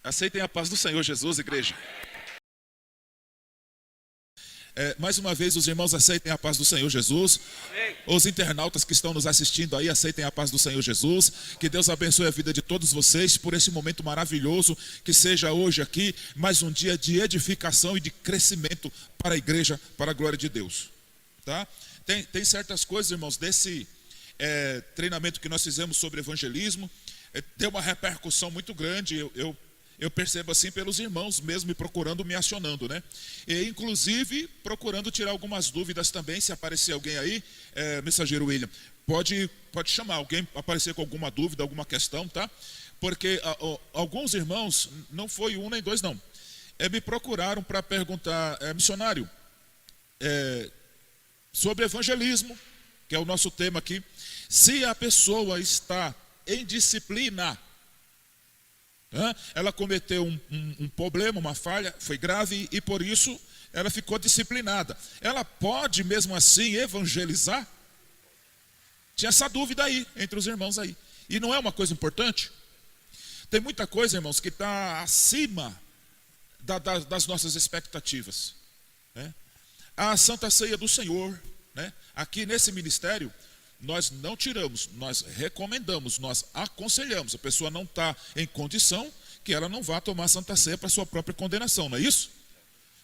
Aceitem a paz do Senhor Jesus, igreja. Mais uma vez, os irmãos aceitem a paz do Senhor Jesus. Amém. Os internautas que estão nos assistindo aí, aceitem a paz do Senhor Jesus. Que Deus abençoe a vida de todos vocês por esse momento maravilhoso. Que seja hoje aqui mais um dia de edificação e de crescimento para a igreja, para a glória de Deus. Tá? Tem certas coisas, irmãos, desse treinamento que nós fizemos sobre evangelismo. Deu uma repercussão muito grande. Eu percebo assim pelos irmãos mesmo me procurando, me acionando, né? E inclusive procurando tirar algumas dúvidas também. Se aparecer alguém aí, mensageiro William, pode chamar alguém, aparecer com alguma dúvida, alguma questão, tá? Porque alguns irmãos, não foi um nem dois não, me procuraram para perguntar, missionário, sobre evangelismo, que é o nosso tema aqui, se a pessoa está em disciplina. Ela cometeu um problema, uma falha, foi grave e por isso ela ficou disciplinada. Ela pode mesmo assim evangelizar? Tinha essa dúvida aí, entre os irmãos aí. E não é uma coisa importante? Tem muita coisa, irmãos, que está acima das nossas expectativas, né? A Santa Ceia do Senhor, né? Aqui nesse ministério, nós não tiramos, nós recomendamos, nós aconselhamos. A pessoa não está em condição, que ela não vá tomar a Santa Ceia para sua própria condenação, não é isso?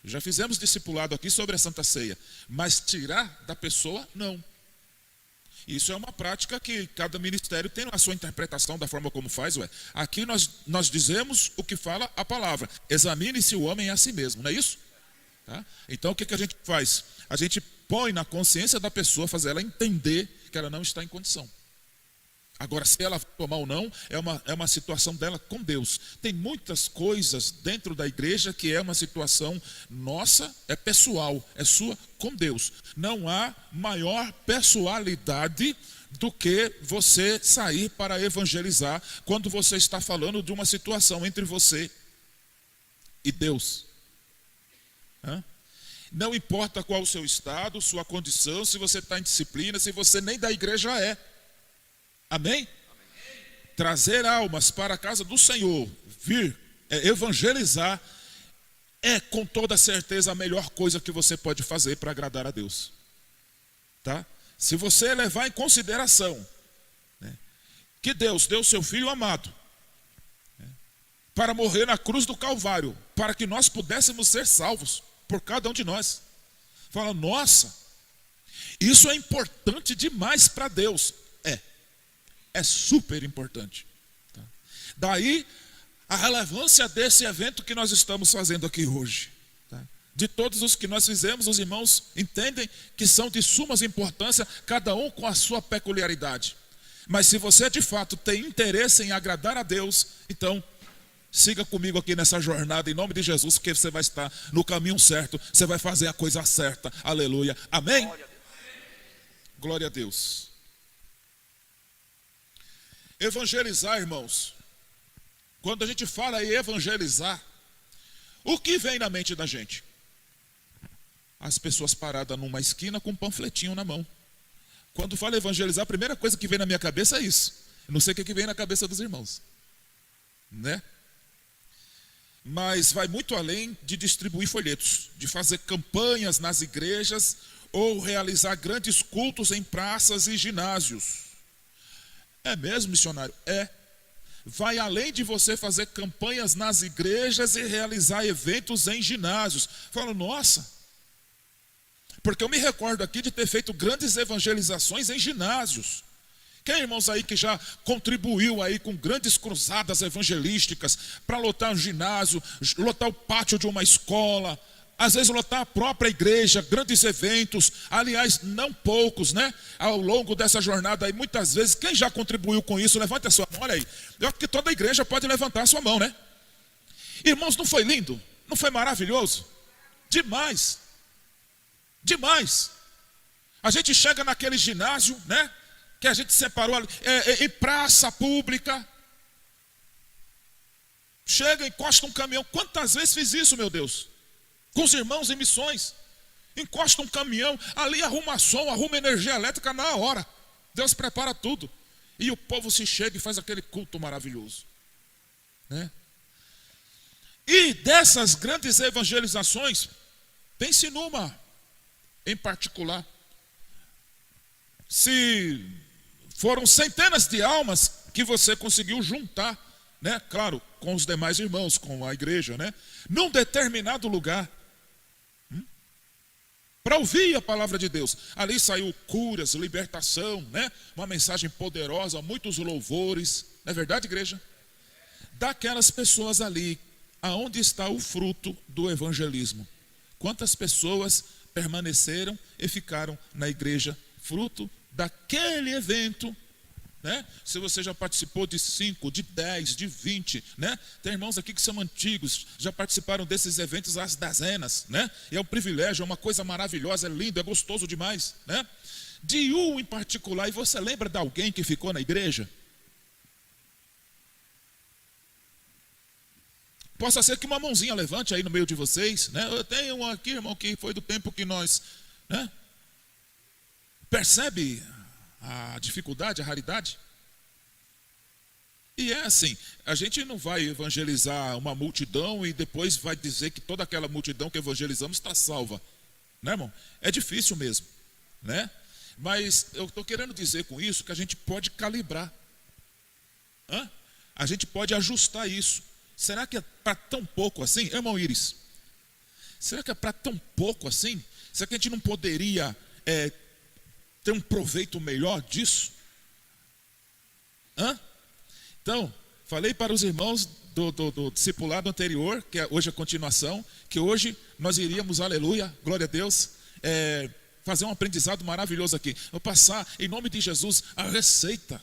Já fizemos discipulado aqui sobre a Santa Ceia, mas tirar da pessoa, não. Isso é uma prática que cada ministério tem a sua interpretação da forma como faz. Aqui nós dizemos o que fala a palavra. Examine-se o homem a si mesmo, não é isso? Tá? Então o que a gente faz? A gente põe na consciência da pessoa, fazer ela entender que ela não está em condição. Agora, se ela tomar ou não, é uma situação dela com Deus. Tem muitas coisas dentro da igreja que é uma situação nossa, é pessoal, é sua com Deus. Não há maior pessoalidade do que você sair para evangelizar quando você está falando de uma situação entre você e Deus. Não importa qual o seu estado, sua condição, se você está em disciplina, se você nem da igreja é. Amém? Trazer almas para a casa do Senhor, vir evangelizar, é com toda certeza a melhor coisa que você pode fazer para agradar a Deus. Tá? Se você levar em consideração, né, que Deus deu seu Filho amado, né, para morrer na cruz do Calvário, para que nós pudéssemos ser salvos, por cada um de nós. Fala, nossa, isso é importante demais para Deus. É super importante. Tá? Daí a relevância desse evento que nós estamos fazendo aqui hoje. Tá? De todos os que nós fizemos, os irmãos entendem que são de suma importância, cada um com a sua peculiaridade. Mas se você de fato tem interesse em agradar a Deus, então siga comigo aqui nessa jornada, em nome de Jesus, porque você vai estar no caminho certo, você vai fazer a coisa certa, aleluia, amém? Glória a Deus. Evangelizar, irmãos, quando a gente fala em evangelizar, o que vem na mente da gente? As pessoas paradas numa esquina com um panfletinho na mão. Quando fala evangelizar, a primeira coisa que vem na minha cabeça é isso. Eu não sei o que vem na cabeça dos irmãos, né? Mas vai muito além de distribuir folhetos, de fazer campanhas nas igrejas ou realizar grandes cultos em praças e ginásios. É mesmo, missionário? Vai além de você fazer campanhas nas igrejas e realizar eventos em ginásios. Falo, nossa, porque eu me recordo aqui de ter feito grandes evangelizações em ginásios. Quem, irmãos, aí que já contribuiu aí com grandes cruzadas evangelísticas para lotar um ginásio, lotar o pátio de uma escola, às vezes lotar a própria igreja, grandes eventos, aliás, não poucos, né? Ao longo dessa jornada aí, muitas vezes, quem já contribuiu com isso, levante a sua mão, olha aí. Eu acho que toda a igreja pode levantar a sua mão, né? Irmãos, não foi lindo? Não foi maravilhoso? Demais. Demais. A gente chega naquele ginásio, né? Que a gente separou ali, em praça pública. Chega, encosta um caminhão. Quantas vezes fiz isso, meu Deus? Com os irmãos em missões. Encosta um caminhão, ali arruma som, arruma energia elétrica na hora. Deus prepara tudo. E o povo se chega e faz aquele culto maravilhoso, né? dessas grandes evangelizações, pense numa em particular. Se foram centenas de almas que você conseguiu juntar, né? Claro, com os demais irmãos, com a igreja, né? Num determinado lugar, para ouvir a palavra de Deus. Ali saiu curas, libertação, né? Uma mensagem poderosa, muitos louvores. Não é verdade, igreja? Daquelas pessoas ali, aonde está o fruto do evangelismo? Quantas pessoas permaneceram e ficaram na igreja, fruto daquele evento, né? Se você já participou de 5, de 10, de 20, né? Tem irmãos aqui que são antigos, já participaram desses eventos às dezenas, né? E é um privilégio, é uma coisa maravilhosa, é lindo, é gostoso demais, né? De um em particular, e você lembra de alguém que ficou na igreja? Possa ser que uma mãozinha levante aí no meio de vocês, né? Eu tenho um aqui, irmão, que foi do tempo que nós, né? Percebe a dificuldade, a raridade? E é assim, a gente não vai evangelizar uma multidão e depois vai dizer que toda aquela multidão que evangelizamos está salva, né, irmão? É difícil mesmo, né? Mas eu estou querendo dizer com isso que a gente pode calibrar, a gente pode ajustar isso. Será que é para tão pouco assim, irmão Iris? Será que é para tão pouco assim? Será que a gente não poderia ter um proveito melhor disso? Então, falei para os irmãos do discipulado anterior, que é hoje a continuação, que hoje nós iríamos, aleluia, glória a Deus, fazer um aprendizado maravilhoso aqui. Vou passar, em nome de Jesus, a receita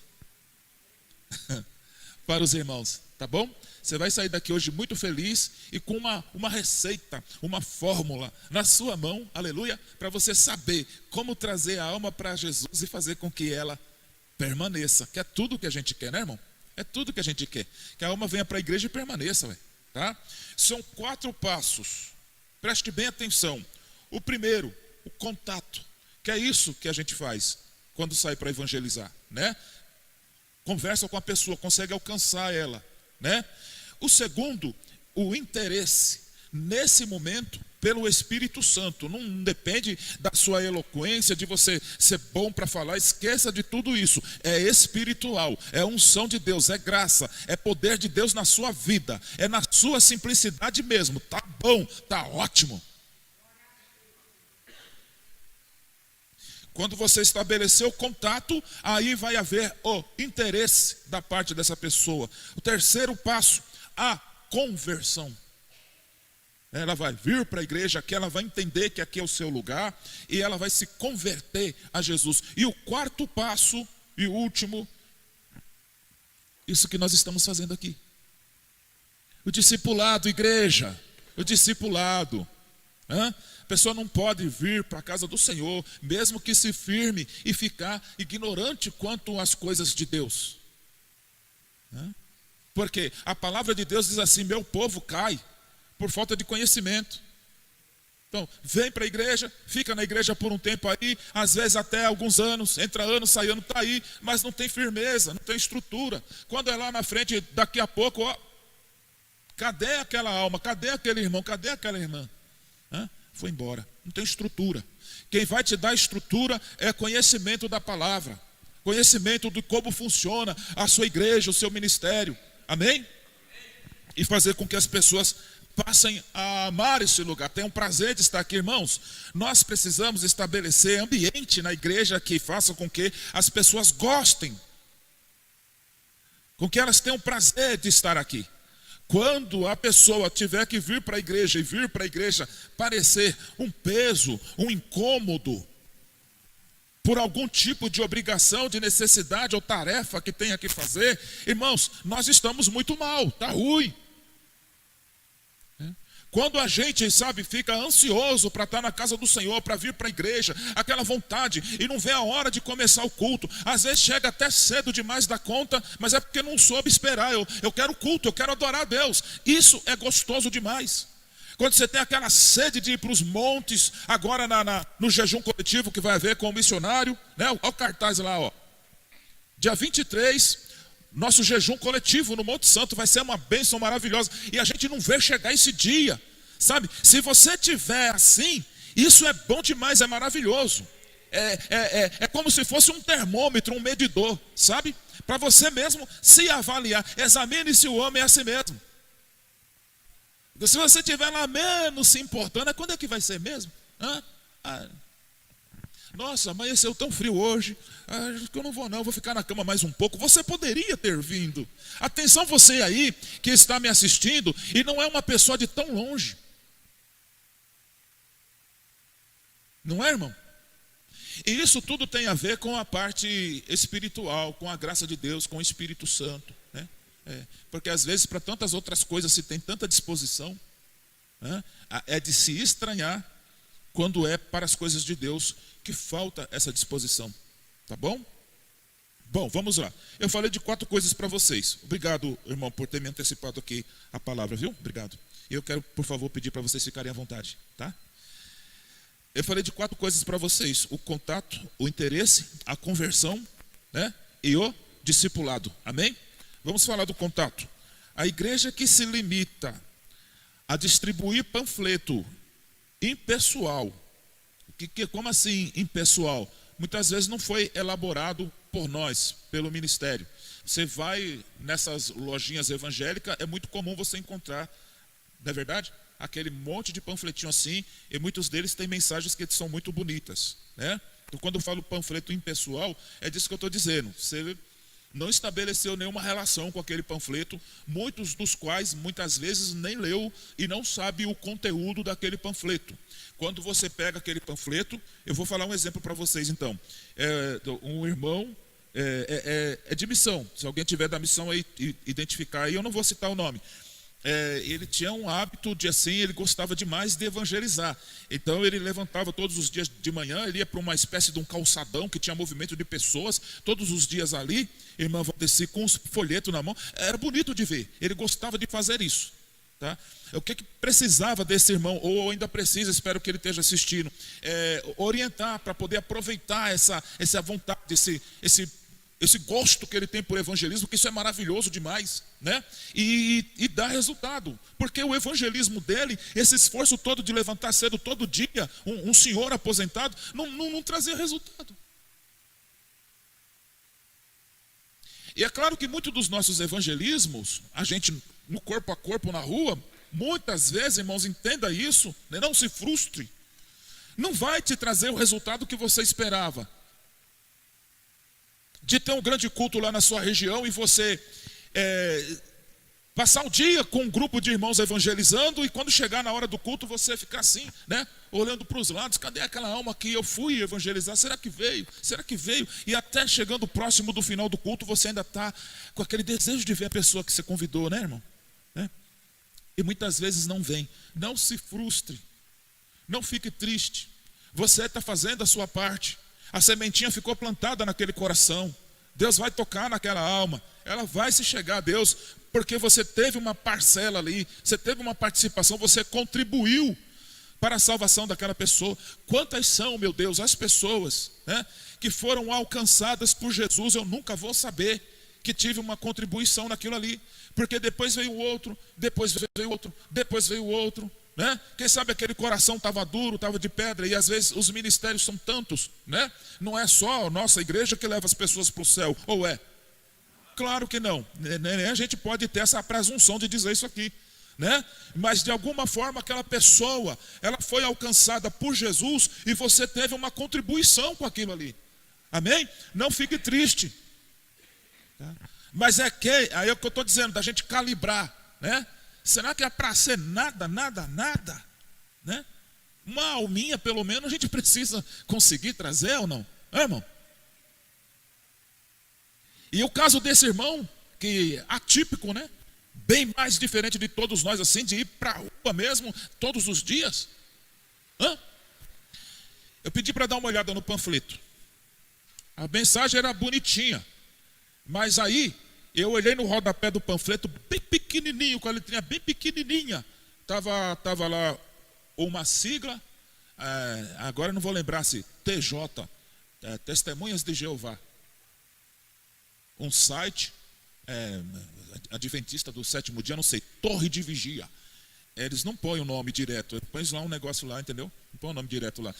para os irmãos, tá bom? Você vai sair daqui hoje muito feliz e com uma receita, uma fórmula na sua mão, aleluia, para você saber como trazer a alma para Jesus e fazer com que ela permaneça, que é tudo que a gente quer, né, irmão? É tudo que a gente quer, que a alma venha para a igreja e permaneça, tá? São 4 passos, preste bem atenção. O primeiro, o contato, que é isso que a gente faz quando sai para evangelizar, né? Conversa com a pessoa, consegue alcançar ela, né? O segundo, o interesse, nesse momento, pelo Espírito Santo. Não depende da sua eloquência, de você ser bom para falar, esqueça de tudo isso. É espiritual, é unção de Deus, é graça, é poder de Deus na sua vida, é na sua simplicidade mesmo. Tá bom, tá ótimo. Quando você estabelecer o contato, aí vai haver o interesse da parte dessa pessoa. O terceiro passo, a conversão. Ela vai vir para a igreja, que ela vai entender que aqui é o seu lugar, e ela vai se converter a Jesus. E o quarto passo, e último, isso que nós estamos fazendo aqui. O discipulado, igreja, o discipulado. A pessoa não pode vir para a casa do Senhor, mesmo que se firme e ficar ignorante quanto às coisas de Deus. Porque a palavra de Deus diz assim: meu povo cai por falta de conhecimento. Então, vem para a igreja, fica na igreja por um tempo aí, às vezes até alguns anos, entra ano, sai ano, está aí, mas não tem firmeza, não tem estrutura. Quando é lá na frente, daqui a pouco, cadê aquela alma, cadê aquele irmão, cadê aquela irmã? Foi embora, não tem estrutura. Quem vai te dar estrutura é conhecimento da palavra, conhecimento de como funciona a sua igreja, o seu ministério, amém? E fazer com que as pessoas passem a amar esse lugar, tenham prazer de estar aqui, irmãos. Nós precisamos estabelecer ambiente na igreja que faça com que as pessoas gostem, com que elas tenham prazer de estar aqui. Quando a pessoa tiver que vir para a igreja e vir para a igreja parecer um peso, um incômodo, por algum tipo de obrigação, de necessidade ou tarefa que tenha que fazer, irmãos, nós estamos muito mal, está ruim. Quando a gente, fica ansioso para estar na casa do Senhor, para vir para a igreja, aquela vontade, e não vê a hora de começar o culto, às vezes chega até cedo demais da conta, mas é porque não soube esperar. Eu quero culto, eu quero adorar a Deus. Isso é gostoso demais. Quando você tem aquela sede de ir para os montes, agora no jejum coletivo que vai haver com o missionário, né? Olha o cartaz lá, ó. Dia 23, Nosso jejum coletivo no Monte Santo vai ser uma bênção maravilhosa. E a gente não vê chegar esse dia, sabe? Se você tiver assim, isso é bom demais, é maravilhoso. É como se fosse um termômetro, um medidor, sabe? Para você mesmo se avaliar. Examine se o homem é assim mesmo. Se você estiver lá menos se importando, quando é que vai ser mesmo? Nossa, amanheceu tão frio hoje, acho que eu não vou não, vou ficar na cama mais um pouco. Você poderia ter vindo. Atenção você aí que está me assistindo e não é uma pessoa de tão longe. Não é, irmão? E isso tudo tem a ver com a parte espiritual, com a graça de Deus, com o Espírito Santo, né? Porque às vezes para tantas outras coisas se tem tanta disposição, né? É de se estranhar quando é para as coisas de Deus que falta essa disposição, tá bom? Bom, vamos lá. Eu falei de 4 coisas para vocês. Obrigado, irmão, por ter me antecipado aqui a palavra, viu? Obrigado. E eu quero, por favor, pedir para vocês ficarem à vontade, tá? Eu falei de 4 coisas para vocês: o contato, o interesse, a conversão, né? E o discipulado. Amém? Vamos falar do contato. A igreja que se limita a distribuir panfleto impessoal. Como assim impessoal? Muitas vezes não foi elaborado por nós, pelo ministério. Você vai nessas lojinhas evangélicas, é muito comum você encontrar, não é verdade? Aquele monte de panfletinho assim, e muitos deles têm mensagens que são muito bonitas, né? Então, quando eu falo panfleto impessoal, é disso que eu estou dizendo. Você não estabeleceu nenhuma relação com aquele panfleto, muitos dos quais, muitas vezes, nem leu e não sabe o conteúdo daquele panfleto. Quando você pega aquele panfleto, eu vou falar um exemplo para vocês então. Um irmão é de missão, se alguém tiver da missão aí, identificar aí, eu não vou citar o nome. Ele tinha um hábito de assim, ele gostava demais de evangelizar. Então ele levantava todos os dias de manhã, ele ia para uma espécie de um calçadão que tinha movimento de pessoas, todos os dias ali, irmã Valdeci com os folhetos na mão, era bonito de ver, ele gostava de fazer isso, tá? O que precisava desse irmão, ou ainda precisa, espero que ele esteja assistindo, orientar para poder aproveitar essa vontade, esse gosto que ele tem por evangelismo, que isso é maravilhoso demais, né? E dá resultado, porque o evangelismo dele, esse esforço todo de levantar cedo todo dia, um senhor aposentado, não trazia resultado. E é claro que muitos dos nossos evangelismos, a gente no corpo a corpo na rua, muitas vezes, irmãos, entenda isso, né? Não se frustre, não vai te trazer o resultado que você esperava. De ter um grande culto lá na sua região e você passar um dia com um grupo de irmãos evangelizando, e quando chegar na hora do culto você ficar assim, né? Olhando para os lados, cadê aquela alma que eu fui evangelizar? Será que veio? Será que veio? E até chegando próximo do final do culto, você ainda está com aquele desejo de ver a pessoa que você convidou, né, irmão? Né? E muitas vezes não vem. Não se frustre, não fique triste. Você está fazendo a sua parte. A sementinha ficou plantada naquele coração. Deus vai tocar naquela alma. Ela vai se chegar a Deus, porque você teve uma parcela ali, você teve uma participação, você contribuiu para a salvação daquela pessoa. Quantas são, meu Deus, as pessoas, né, que foram alcançadas por Jesus? Eu nunca vou saber que tive uma contribuição naquilo ali, porque depois veio o outro, depois veio o outro, depois veio o outro, né? Quem sabe aquele coração estava duro, estava de pedra, e às vezes os ministérios são tantos, né? Não é só a nossa igreja que leva as pessoas para o céu, ou é? Claro que não, nem a gente pode ter essa presunção de dizer isso aqui, né? Mas de alguma forma aquela pessoa, ela foi alcançada por Jesus, e você teve uma contribuição com aquilo ali, amém? Não fique triste, tá? Mas aí é o que eu estou dizendo, da gente calibrar, né? Será que é para ser nada, né? Uma alminha pelo menos a gente precisa conseguir trazer ou não? Irmão? E o caso desse irmão, que atípico, né? Bem mais diferente de todos nós, assim, de ir para a rua mesmo, todos os dias. Eu pedi para dar uma olhada no panfleto. A mensagem era bonitinha, mas aí eu olhei no rodapé do panfleto, bem pequenininho, com a letrinha bem pequenininha. Tava lá uma sigla, agora eu não vou lembrar se TJ, Testemunhas de Jeová. Um site, é, adventista do sétimo dia, não sei, torre de vigia. Eles não põem o nome direto, põem lá um negócio lá, entendeu? Não põe o nome direto lá.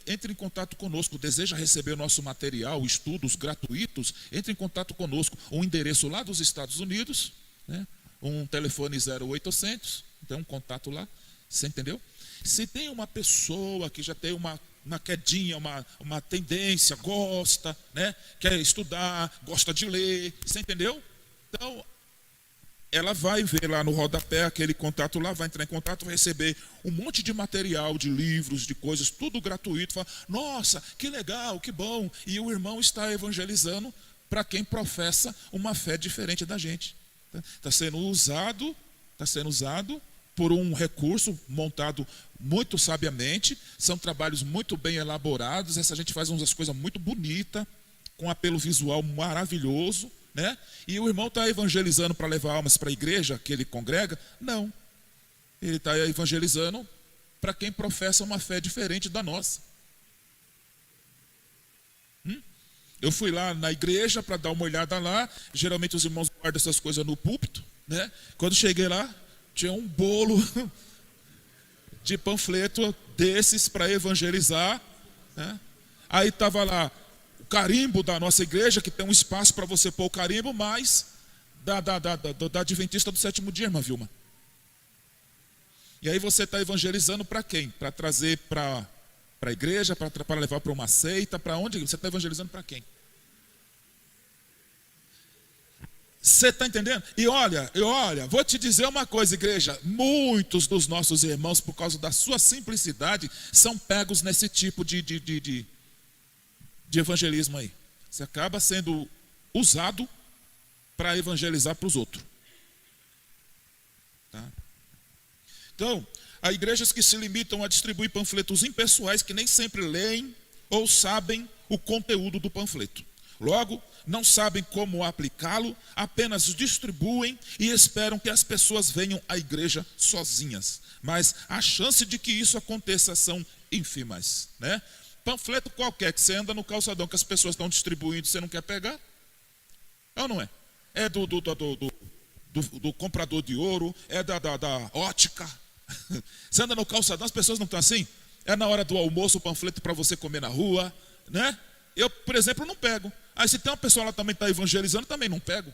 Entre em contato conosco, deseja receber o nosso material, estudos gratuitos, entre em contato conosco. Um endereço lá dos Estados Unidos, né? Um telefone 0800, então um contato lá, você entendeu? Se tem uma pessoa que já tem uma quedinha, uma tendência, gosta, né? Quer estudar, gosta de ler, você entendeu? Então, ela vai ver lá no rodapé aquele contato lá, vai entrar em contato, vai receber um monte de material, de livros, de coisas, tudo gratuito. Fala, nossa, que legal, que bom. E o irmão está evangelizando para quem professa uma fé diferente da gente. Está sendo usado por um recurso montado muito sabiamente. São trabalhos muito bem elaborados. Essa gente faz umas coisas muito bonitas, com apelo visual maravilhoso. Né? E o irmão está evangelizando para levar almas para a igreja que ele congrega? Não. Ele está evangelizando para quem professa uma fé diferente da nossa. Eu fui lá na igreja para dar uma olhada lá. Geralmente os irmãos guardam essas coisas no púlpito, né? Quando cheguei lá, tinha um bolo de panfleto desses para evangelizar, né? Aí estava lá carimbo da nossa igreja, que tem um espaço para você pôr o carimbo, mas da Adventista do sétimo dia, irmã Vilma. E aí você está evangelizando para quem? Para trazer para a igreja, para levar para uma seita, para onde? Você está evangelizando para quem? Você está entendendo? E olha, vou te dizer uma coisa, igreja. Muitos dos nossos irmãos, por causa da sua simplicidade, são pegos nesse tipo de evangelismo aí. Você acaba sendo usado para evangelizar para os outros. Tá? Então, há igrejas que se limitam a distribuir panfletos impessoais que nem sempre leem ou sabem o conteúdo do panfleto. Logo, não sabem como aplicá-lo, apenas distribuem e esperam que as pessoas venham à igreja sozinhas. Mas a chance de que isso aconteça são ínfimas, né? Panfleto qualquer que você anda no calçadão que as pessoas estão distribuindo, você não quer pegar? É ou não é? É do comprador de ouro, é da ótica. Você anda no calçadão, as pessoas não estão assim? É na hora do almoço o panfleto para você comer na rua, né? Eu, por exemplo, não pego. Aí se tem uma pessoa lá também que está evangelizando, também não pego.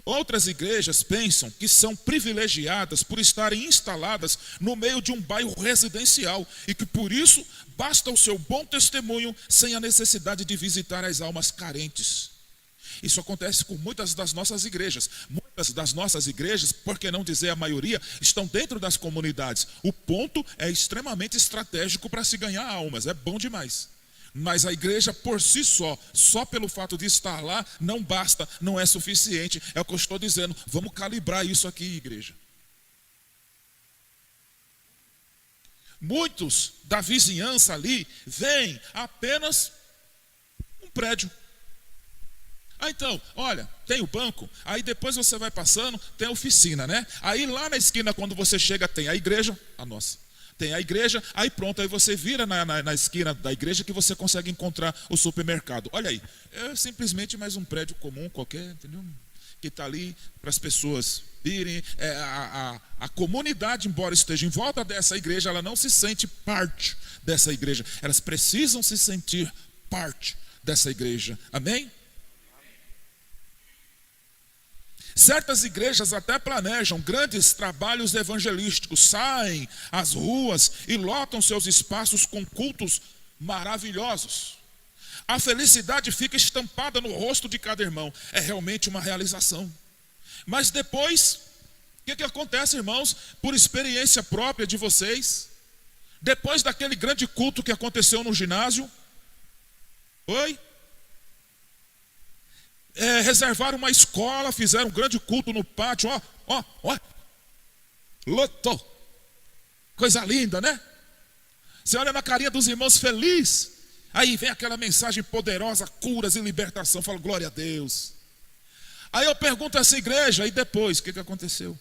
Outras igrejas pensam que são privilegiadas por estarem instaladas no meio de um bairro residencial e que por isso basta o seu bom testemunho sem a necessidade de visitar as almas carentes. Isso acontece com muitas das nossas igrejas. Muitas das nossas igrejas, por que não dizer a maioria, estão dentro das comunidades. O ponto é extremamente estratégico para se ganhar almas, é bom demais. Mas a igreja por si só pelo fato de estar lá, não basta, não é suficiente. É o que eu estou dizendo, vamos calibrar isso aqui, igreja. Muitos da vizinhança ali veem apenas um prédio. Então, olha, tem o banco, aí depois você vai passando, tem a oficina, né? Aí lá na esquina, quando você chega, tem a igreja, a nossa. Tem a igreja, aí pronto, aí você vira na esquina da igreja que você consegue encontrar o supermercado. Olha aí, é simplesmente mais um prédio comum qualquer, entendeu? Que está ali para as pessoas irem. A comunidade, embora esteja em volta dessa igreja, ela não se sente parte dessa igreja. Elas precisam se sentir parte dessa igreja. Amém? Certas igrejas até planejam grandes trabalhos evangelísticos, saem às ruas e lotam seus espaços com cultos maravilhosos. A felicidade fica estampada no rosto de cada irmão, é realmente uma realização. Mas depois, o que acontece, irmãos, por experiência própria de vocês? Depois daquele grande culto que aconteceu no ginásio, reservaram uma escola, fizeram um grande culto no pátio, lotou. Coisa linda, né? Você olha na carinha dos irmãos feliz, aí vem aquela mensagem poderosa, curas e libertação, fala glória a Deus. Aí eu pergunto a essa igreja, e depois, o que aconteceu?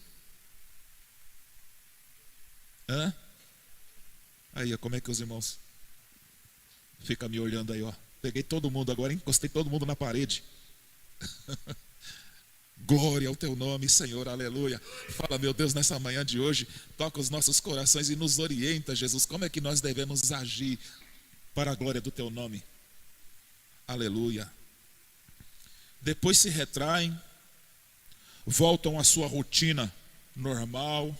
Aí, como é que os irmãos ficam me olhando aí, Peguei todo mundo agora, encostei todo mundo na parede. Glória ao teu nome, Senhor, aleluia. Fala, meu Deus, nessa manhã de hoje, toca os nossos corações e nos orienta, Jesus, como é que nós devemos agir para a glória do teu nome. Aleluia. Depois se retraem, voltam à sua rotina normal,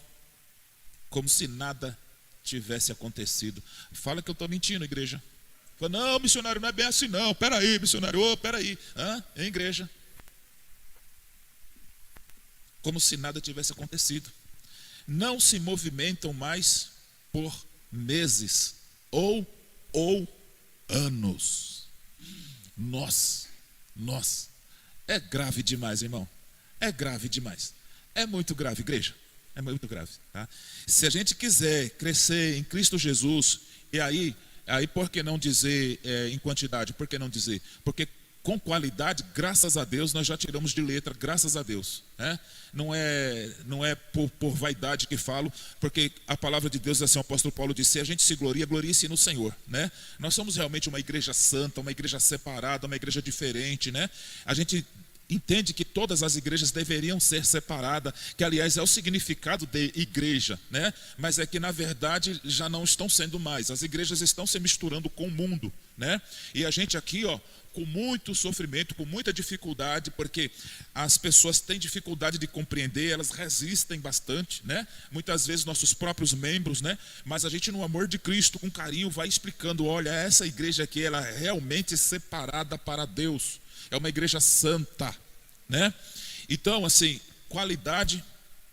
como se nada tivesse acontecido. Fala que eu estou mentindo, igreja. Fala, não, missionário, não é bem assim não. Peraí, missionário, peraí. É igreja. Como se nada tivesse acontecido. Não se movimentam mais por meses ou anos. Nossa. É grave demais, irmão. É grave demais. É muito grave, igreja. É muito grave. Tá? Se a gente quiser crescer em Cristo Jesus, e aí por que não dizer em quantidade? Por que não dizer? Porque com qualidade, graças a Deus, nós já tiramos de letra, graças a Deus. Né? Não é por vaidade que falo, porque a palavra de Deus, assim, o apóstolo Paulo disse, se a gente se gloria, glorie-se no Senhor. Né? Nós somos realmente uma igreja santa, uma igreja separada, uma igreja diferente. Né? A gente entende que todas as igrejas deveriam ser separadas, que aliás é o significado de igreja, né? Mas é que na verdade já não estão sendo mais. As igrejas estão se misturando com o mundo, né? E a gente aqui, com muito sofrimento, com muita dificuldade, porque as pessoas têm dificuldade de compreender, elas resistem bastante, né? Muitas vezes nossos próprios membros, né? Mas a gente no amor de Cristo, com carinho, vai explicando, olha, essa igreja aqui, ela é realmente separada para Deus. É uma igreja santa, né? Então, assim, qualidade,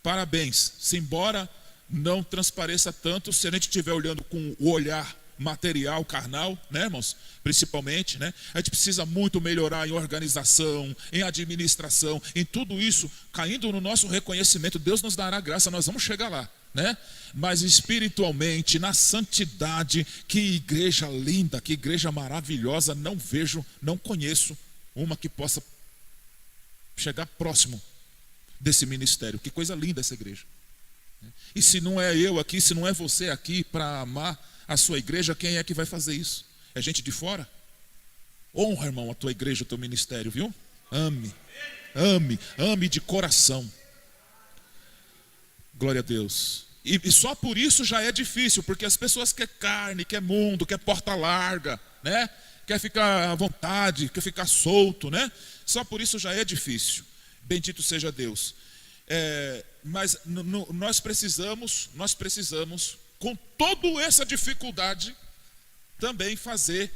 parabéns. Se embora não transpareça tanto, se a gente estiver olhando com o olhar material, carnal, né, irmãos? Principalmente, né? A gente precisa muito melhorar em organização, em administração, em tudo isso, caindo no nosso reconhecimento. Deus nos dará graça, nós vamos chegar lá, né? Mas espiritualmente, na santidade, que igreja linda, que igreja maravilhosa, não conheço uma que possa chegar próximo desse ministério. Que coisa linda essa igreja. E se não é eu aqui, se não é você aqui para amar a sua igreja, quem é que vai fazer isso? É gente de fora? Honra, irmão, a tua igreja, o teu ministério, viu? Ame de coração. Glória a Deus. E só por isso já é difícil, porque as pessoas querem carne, quer mundo, quer porta larga, né? Quer ficar à vontade, quer ficar solto, né? Só por isso já é difícil. Bendito seja Deus. Mas nós precisamos, com toda essa dificuldade, também fazer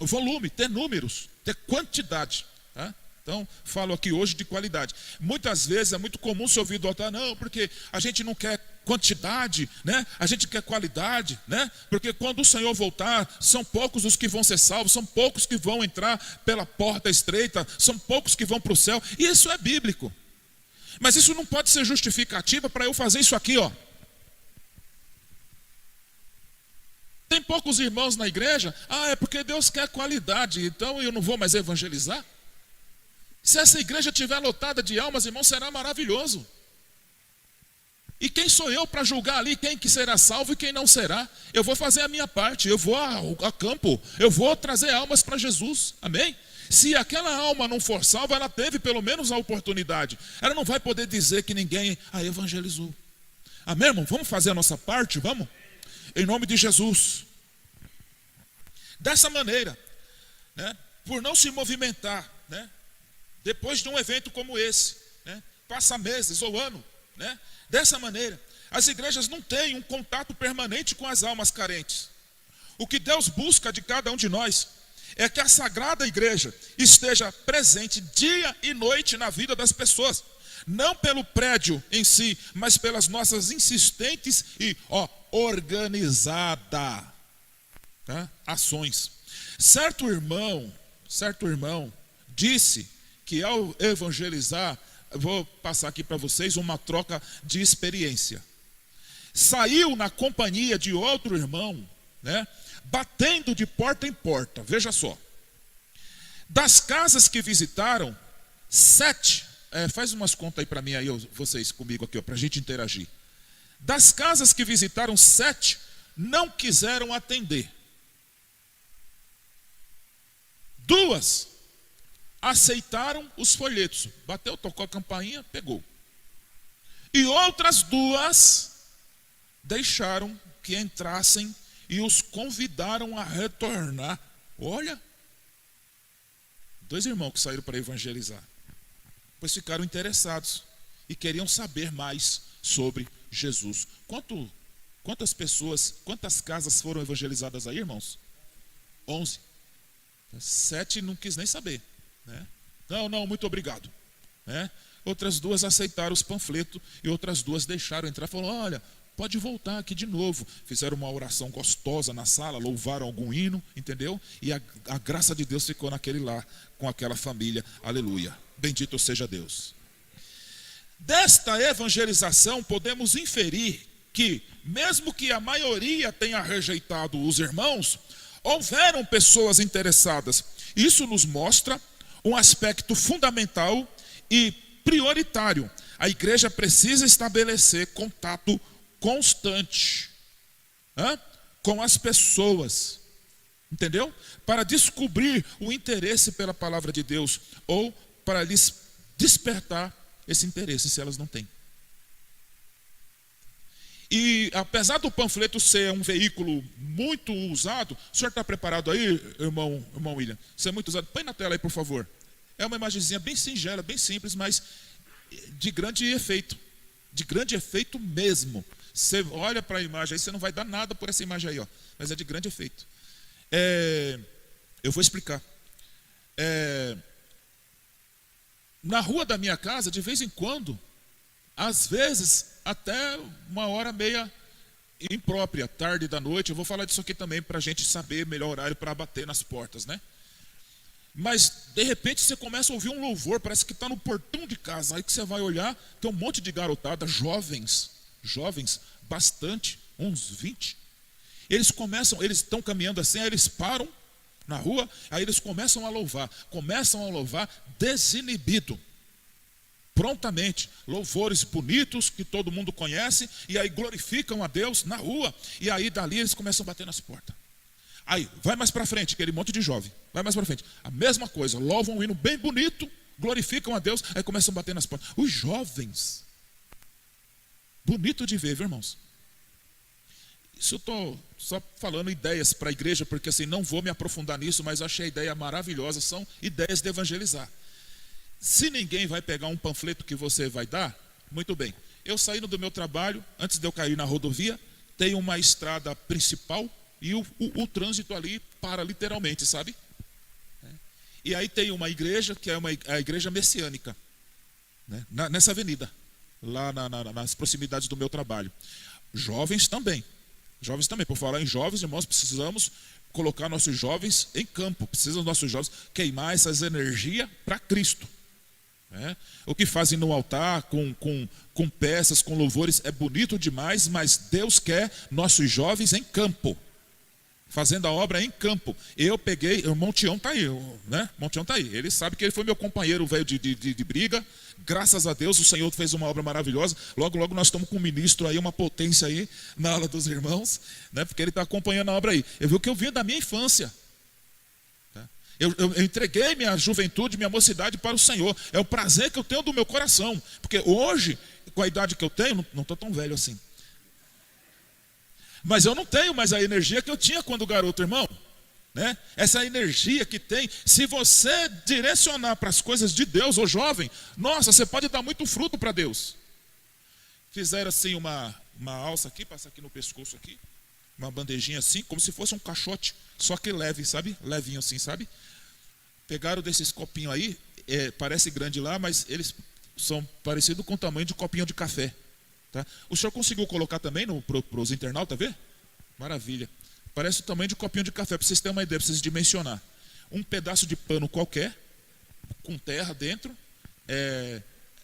volume, ter números, ter quantidade. Tá? Então, falo aqui hoje de qualidade. Muitas vezes é muito comum se ouvir do altar, não, porque a gente não quer quantidade, né? A gente quer qualidade, né? Porque quando o Senhor voltar, são poucos os que vão ser salvos, são poucos que vão entrar pela porta estreita, são poucos que vão para o céu, e isso é bíblico. Mas isso não pode ser justificativa para eu fazer isso aqui, ó. Tem poucos irmãos na igreja, é porque Deus quer qualidade, então eu não vou mais evangelizar. Se essa igreja estiver lotada de almas, irmão, será maravilhoso. E quem sou eu para julgar ali quem que será salvo e quem não será? Eu vou fazer a minha parte, eu vou a campo, eu vou trazer almas para Jesus, amém? Se aquela alma não for salva, ela teve pelo menos a oportunidade. Ela não vai poder dizer que ninguém a evangelizou. Amém, irmão? Vamos fazer a nossa parte, vamos? Em nome de Jesus. Dessa maneira, né, por não se movimentar, né, depois de um evento como esse, né, passa meses ou ano, né, dessa maneira, as igrejas não têm um contato permanente com as almas carentes. O que Deus busca de cada um de nós é que a sagrada igreja esteja presente dia e noite na vida das pessoas. Não pelo prédio em si, mas pelas nossas insistentes e organizadas, tá, ações. Certo irmão disse que ao evangelizar, vou passar aqui para vocês uma troca de experiência. Saiu na companhia de outro irmão, né, batendo de porta em porta. Veja só. Das casas que visitaram, 7, faz umas contas aí para mim, aí, vocês comigo aqui, para a gente interagir. Das casas que visitaram, 7 não quiseram atender. 2 aceitaram os folhetos. Bateu, tocou a campainha, pegou. E outras 2 deixaram que entrassem e os convidaram a retornar. Olha, 2 irmãos que saíram para evangelizar, pois ficaram interessados e queriam saber mais sobre Jesus. Quantas pessoas, quantas casas foram evangelizadas aí, irmãos? 11. 7 não quis nem saber, né? Não, muito obrigado, né? Outras 2 aceitaram os panfletos e outras 2 deixaram entrar. Falaram, olha, pode voltar aqui de novo. Fizeram uma oração gostosa na sala, louvaram algum hino, entendeu? E a graça de Deus ficou naquele lar, com aquela família, aleluia. Bendito seja Deus. Desta evangelização podemos inferir que, mesmo que a maioria tenha rejeitado os irmãos, houveram pessoas interessadas. Isso nos mostra um aspecto fundamental e prioritário. A igreja precisa estabelecer contato constante com as pessoas, entendeu? Para descobrir o interesse pela palavra de Deus, ou para lhes despertar esse interesse, se elas não têm. E apesar do panfleto ser um veículo muito usado, o senhor está preparado aí, irmão William? Ser muito usado, põe na tela aí, por favor. É uma imagenzinha bem singela, bem simples, mas de grande efeito mesmo. Você olha para a imagem aí, você não vai dar nada por essa imagem aí, ó, mas é de grande efeito. Eu vou explicar. Na rua da minha casa, de vez em quando, às vezes até 1h30 imprópria, tarde da noite, eu vou falar disso aqui também para a gente saber melhor horário para bater nas portas, né? Mas de repente você começa a ouvir um louvor, parece que está no portão de casa, aí que você vai olhar, tem um monte de garotada, jovens, bastante, uns 20. Eles estão caminhando assim, aí eles param na rua, aí eles começam a louvar desinibido, prontamente, louvores bonitos que todo mundo conhece, e aí glorificam a Deus na rua, e aí dali eles começam a bater nas portas. Aí, vai mais para frente, aquele monte de jovem, vai mais para frente, a mesma coisa, louvam um hino bem bonito, glorificam a Deus, aí começam a bater nas portas. Os jovens, bonito de ver, viu, irmãos? Isso eu estou só falando ideias para a igreja, porque assim, não vou me aprofundar nisso, mas achei a ideia maravilhosa, são ideias de evangelizar. Se ninguém vai pegar um panfleto que você vai dar, muito bem. Eu saindo do meu trabalho, antes de eu cair na rodovia, tem uma estrada principal, e o trânsito ali para literalmente, sabe? E aí tem uma igreja, que é a igreja messiânica, né? Nessa avenida, lá nas proximidades do meu trabalho. Jovens também, por falar em jovens, irmãos, precisamos colocar nossos jovens em campo, precisam nossos jovens queimar essas energias para Cristo. O que fazem no altar, com peças, com louvores, é bonito demais, mas Deus quer nossos jovens em campo, fazendo a obra em campo. Eu peguei, o Montião está aí, né? Montião está aí, ele sabe que ele foi meu companheiro velho de briga. Graças a Deus o Senhor fez uma obra maravilhosa. Logo nós estamos com um ministro aí, uma potência aí na aula dos irmãos, né? Porque ele está acompanhando a obra aí. Eu vi o que eu vi da minha infância. Eu entreguei minha juventude, minha mocidade para o Senhor. É o prazer que eu tenho do meu coração, porque hoje, com a idade que eu tenho, não estou tão velho assim, mas eu não tenho mais a energia que eu tinha quando garoto, irmão, né? Essa energia que tem, se você direcionar para as coisas de Deus, ô jovem, nossa, você pode dar muito fruto para Deus. Fizeram assim uma alça aqui, passa aqui no pescoço aqui, uma bandejinha assim, como se fosse um caixote, só que leve, sabe? Levinho assim, sabe? Pegaram desses copinhos aí, parece grande lá, mas eles são parecidos com o tamanho de copinho de café. Tá? O senhor conseguiu colocar também para os internautas ver? Maravilha. Parece o tamanho de copinho de café, para vocês terem uma ideia, para vocês dimensionar. Um pedaço de pano qualquer, com terra dentro.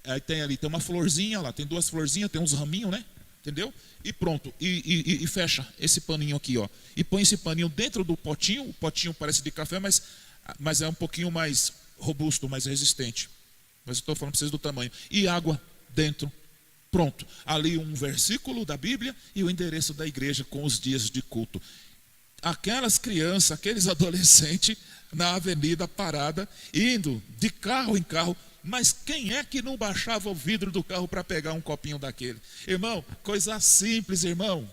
Aí tem uma florzinha lá, tem 2 florzinhas, tem uns raminhos, né? Entendeu? E pronto. E fecha esse paninho aqui, ó. E põe esse paninho dentro do potinho. O potinho parece de café, mas é um pouquinho mais robusto, mais resistente. Mas eu estou falando para vocês do tamanho. E água dentro. Pronto, ali um versículo da Bíblia e o endereço da igreja com os dias de culto. Aquelas crianças, aqueles adolescentes na avenida parada, indo de carro em carro. Mas quem é que não baixava o vidro do carro para pegar um copinho daquele? Irmão, coisa simples, irmão.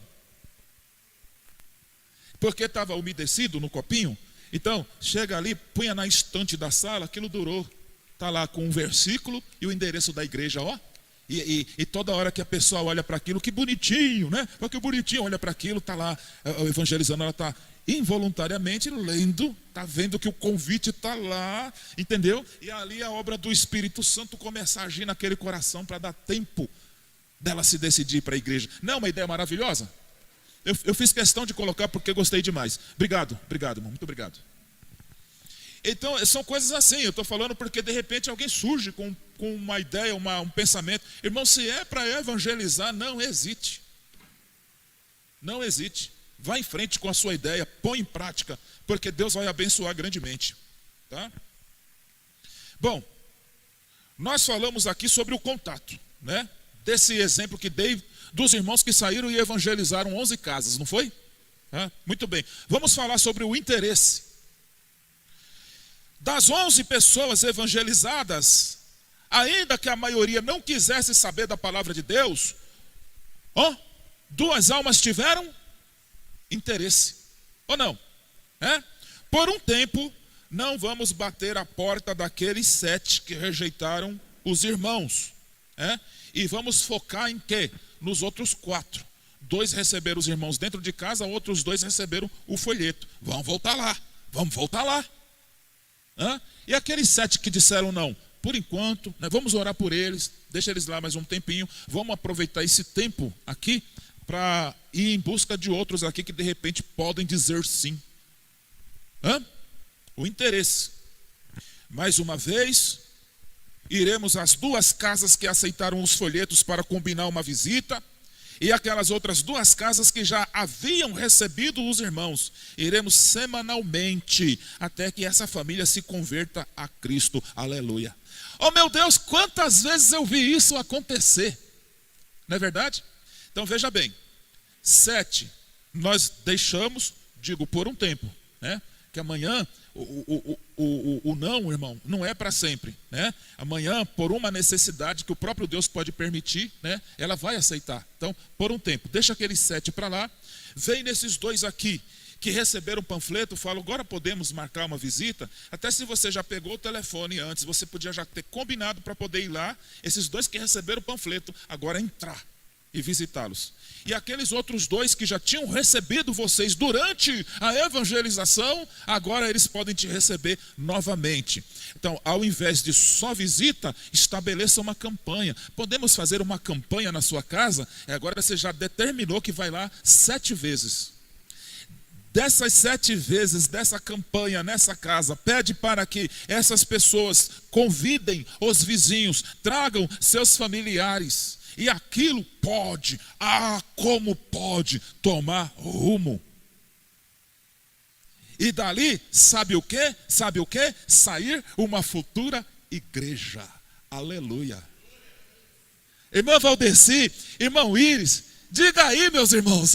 Porque estava umedecido no copinho. Então, chega ali, punha na estante da sala, aquilo durou. Está lá com um versículo e o endereço da igreja, ó. E toda hora que a pessoa olha para aquilo, que bonitinho, né? Porque o bonitinho olha para aquilo, está lá evangelizando, ela está involuntariamente lendo, está vendo que o convite está lá, entendeu? E ali a obra do Espírito Santo começa a agir naquele coração para dar tempo dela se decidir para a igreja. Não é uma ideia maravilhosa? Eu fiz questão de colocar porque gostei demais. Obrigado, irmão, muito obrigado. Então, são coisas assim, eu estou falando porque de repente alguém surge com uma ideia, um pensamento. Irmão, se é para evangelizar, não hesite. Não hesite. Vá em frente com a sua ideia, põe em prática, porque Deus vai abençoar grandemente. Tá? Bom, nós falamos aqui sobre o contato, né? Desse exemplo que dei dos irmãos que saíram e evangelizaram 11 casas, não foi? Muito bem. Vamos falar sobre o interesse. Das 11 pessoas evangelizadas, ainda que a maioria não quisesse saber da palavra de Deus, 2 almas tiveram interesse, ou não? Por um tempo, não vamos bater a porta daqueles 7 que rejeitaram os irmãos, e vamos focar em quê? Nos outros 4. 2 receberam os irmãos dentro de casa, outros 2 receberam o folheto. Vamos voltar lá. E aqueles 7 que disseram não, por enquanto, né, vamos orar por eles, deixa eles lá mais um tempinho, vamos aproveitar esse tempo aqui para ir em busca de outros aqui que de repente podem dizer sim. O interesse. Mais uma vez, iremos às 2 casas que aceitaram os folhetos para combinar uma visita, e aquelas outras 2 casas que já haviam recebido os irmãos. Iremos semanalmente até que essa família se converta a Cristo. Aleluia. Oh meu Deus, quantas vezes eu vi isso acontecer. Não é verdade? Então veja bem. 7 nós deixamos, digo por um tempo, né? Que amanhã o não, irmão, não é para sempre, né? Amanhã, por uma necessidade que o próprio Deus pode permitir, né? Ela vai aceitar. Então, por um tempo, deixa aqueles 7 para lá. Vem nesses 2 aqui que receberam o panfleto, falo, agora podemos marcar uma visita. Até se você já pegou o telefone antes, você podia já ter combinado para poder ir lá. Esses 2 que receberam o panfleto, agora entrar e visitá-los. E aqueles outros 2 que já tinham recebido vocês durante a evangelização, agora eles podem te receber novamente. Então, ao invés de só visita, estabeleça uma campanha. Podemos fazer uma campanha na sua casa? Agora você já determinou que vai lá 7 vezes. Dessas 7 vezes, dessa campanha nessa casa, pede para que essas pessoas convidem os vizinhos, tragam seus familiares. E aquilo pode, como pode tomar rumo. E dali, sabe o quê? Sair uma futura igreja. Aleluia. Irmã Valdeci, irmão Íris, diga aí, meus irmãos,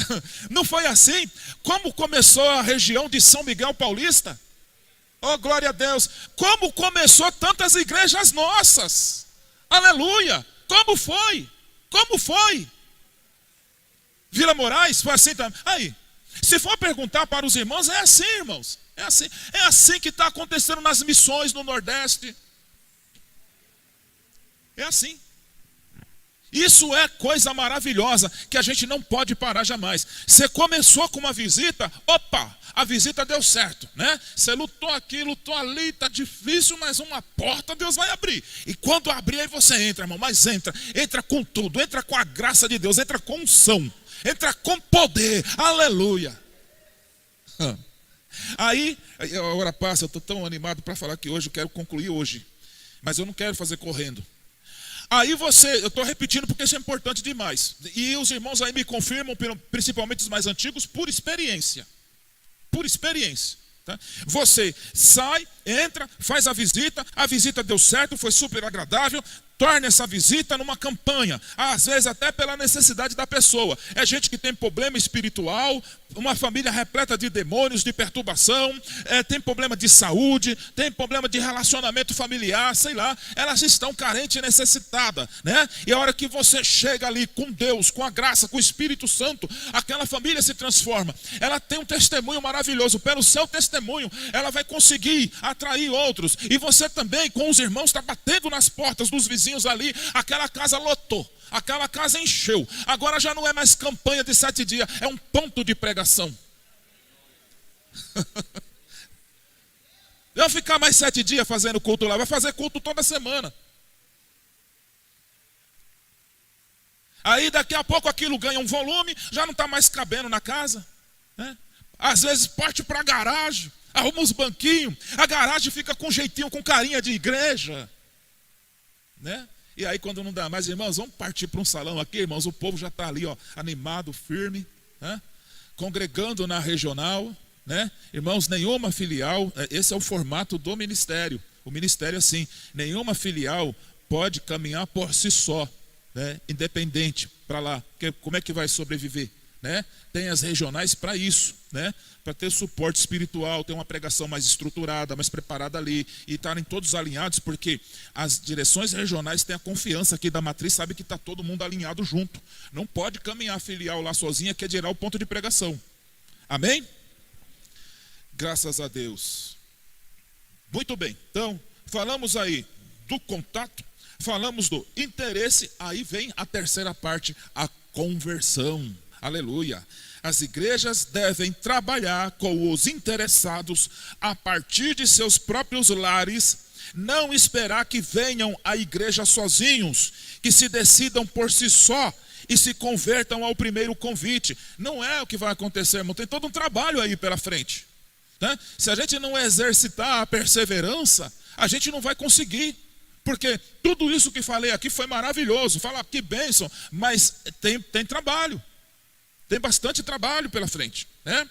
não foi assim? Como começou a região de São Miguel Paulista? Oh, glória a Deus. Como começou tantas igrejas nossas? Aleluia. Como foi? Vila Moraes foi assim também. Aí, se for perguntar para os irmãos, é assim, irmãos. É assim que está acontecendo nas missões no Nordeste. É assim. Isso é coisa maravilhosa que a gente não pode parar jamais. Você começou com uma visita, a visita deu certo, né? Você lutou aqui, lutou ali, está difícil, mas uma porta Deus vai abrir. E quando abrir, aí você entra, irmão, mas entra com tudo, entra com a graça de Deus, entra com unção, entra com poder, aleluia. Aí, a hora passa, eu estou tão animado para falar que hoje eu quero concluir hoje, mas eu não quero fazer correndo. Aí eu estou repetindo porque isso é importante demais. E os irmãos aí me confirmam, principalmente os mais antigos, por experiência. Tá? Você sai, entra, faz a visita deu certo, foi super agradável, torne essa visita numa campanha, às vezes até pela necessidade da pessoa. É gente que tem problema espiritual, uma família repleta de demônios, de perturbação, tem problema de saúde, tem problema de relacionamento familiar, sei lá, elas estão carentes e necessitadas, né? E a hora que você chega ali com Deus, com a graça, com o Espírito Santo, aquela família se transforma. Ela tem um testemunho maravilhoso, pelo seu testemunho ela vai conseguir atrair outros, e você também com os irmãos está batendo nas portas dos vizinhos ali, aquela casa lotou, aquela casa encheu. Agora já não é mais campanha de 7 dias, é um ponto de pregação. Não ficar mais 7 dias fazendo culto lá, vai fazer culto toda semana. Aí daqui a pouco aquilo ganha um volume, já não está mais cabendo na casa, né? Às vezes parte para a garagem, arruma uns banquinhos, a garagem fica com jeitinho, com carinha de igreja, né? E aí quando não dá mais, irmãos, vamos partir para um salão aqui, irmãos, o povo já está ali, ó, animado, firme, né? Congregando na regional, né? Irmãos, nenhuma filial, esse é o formato do ministério. O ministério assim, nenhuma filial pode caminhar por si só, né? Independente para lá, como é que vai sobreviver, né? Tem as regionais para isso, né? Para ter suporte espiritual, ter uma pregação mais estruturada, mais preparada ali, e estarem todos alinhados, porque as direções regionais têm a confiança aqui da matriz, sabe que está todo mundo alinhado junto. Não pode caminhar a filial lá sozinha, que é gerar o ponto de pregação. Amém? Graças a Deus. Muito bem, então falamos aí do contato, falamos do interesse, aí vem a terceira parte, a conversão. Aleluia. As igrejas devem trabalhar com os interessados a partir de seus próprios lares, não esperar que venham à igreja sozinhos, que se decidam por si só e se convertam ao primeiro convite. Não é o que vai acontecer, irmão. Tem todo um trabalho aí pela frente, né? Se a gente não exercitar a perseverança, a gente não vai conseguir. Porque tudo isso que falei aqui foi maravilhoso. Fala que bênção, mas tem trabalho. Tem bastante trabalho pela frente, né?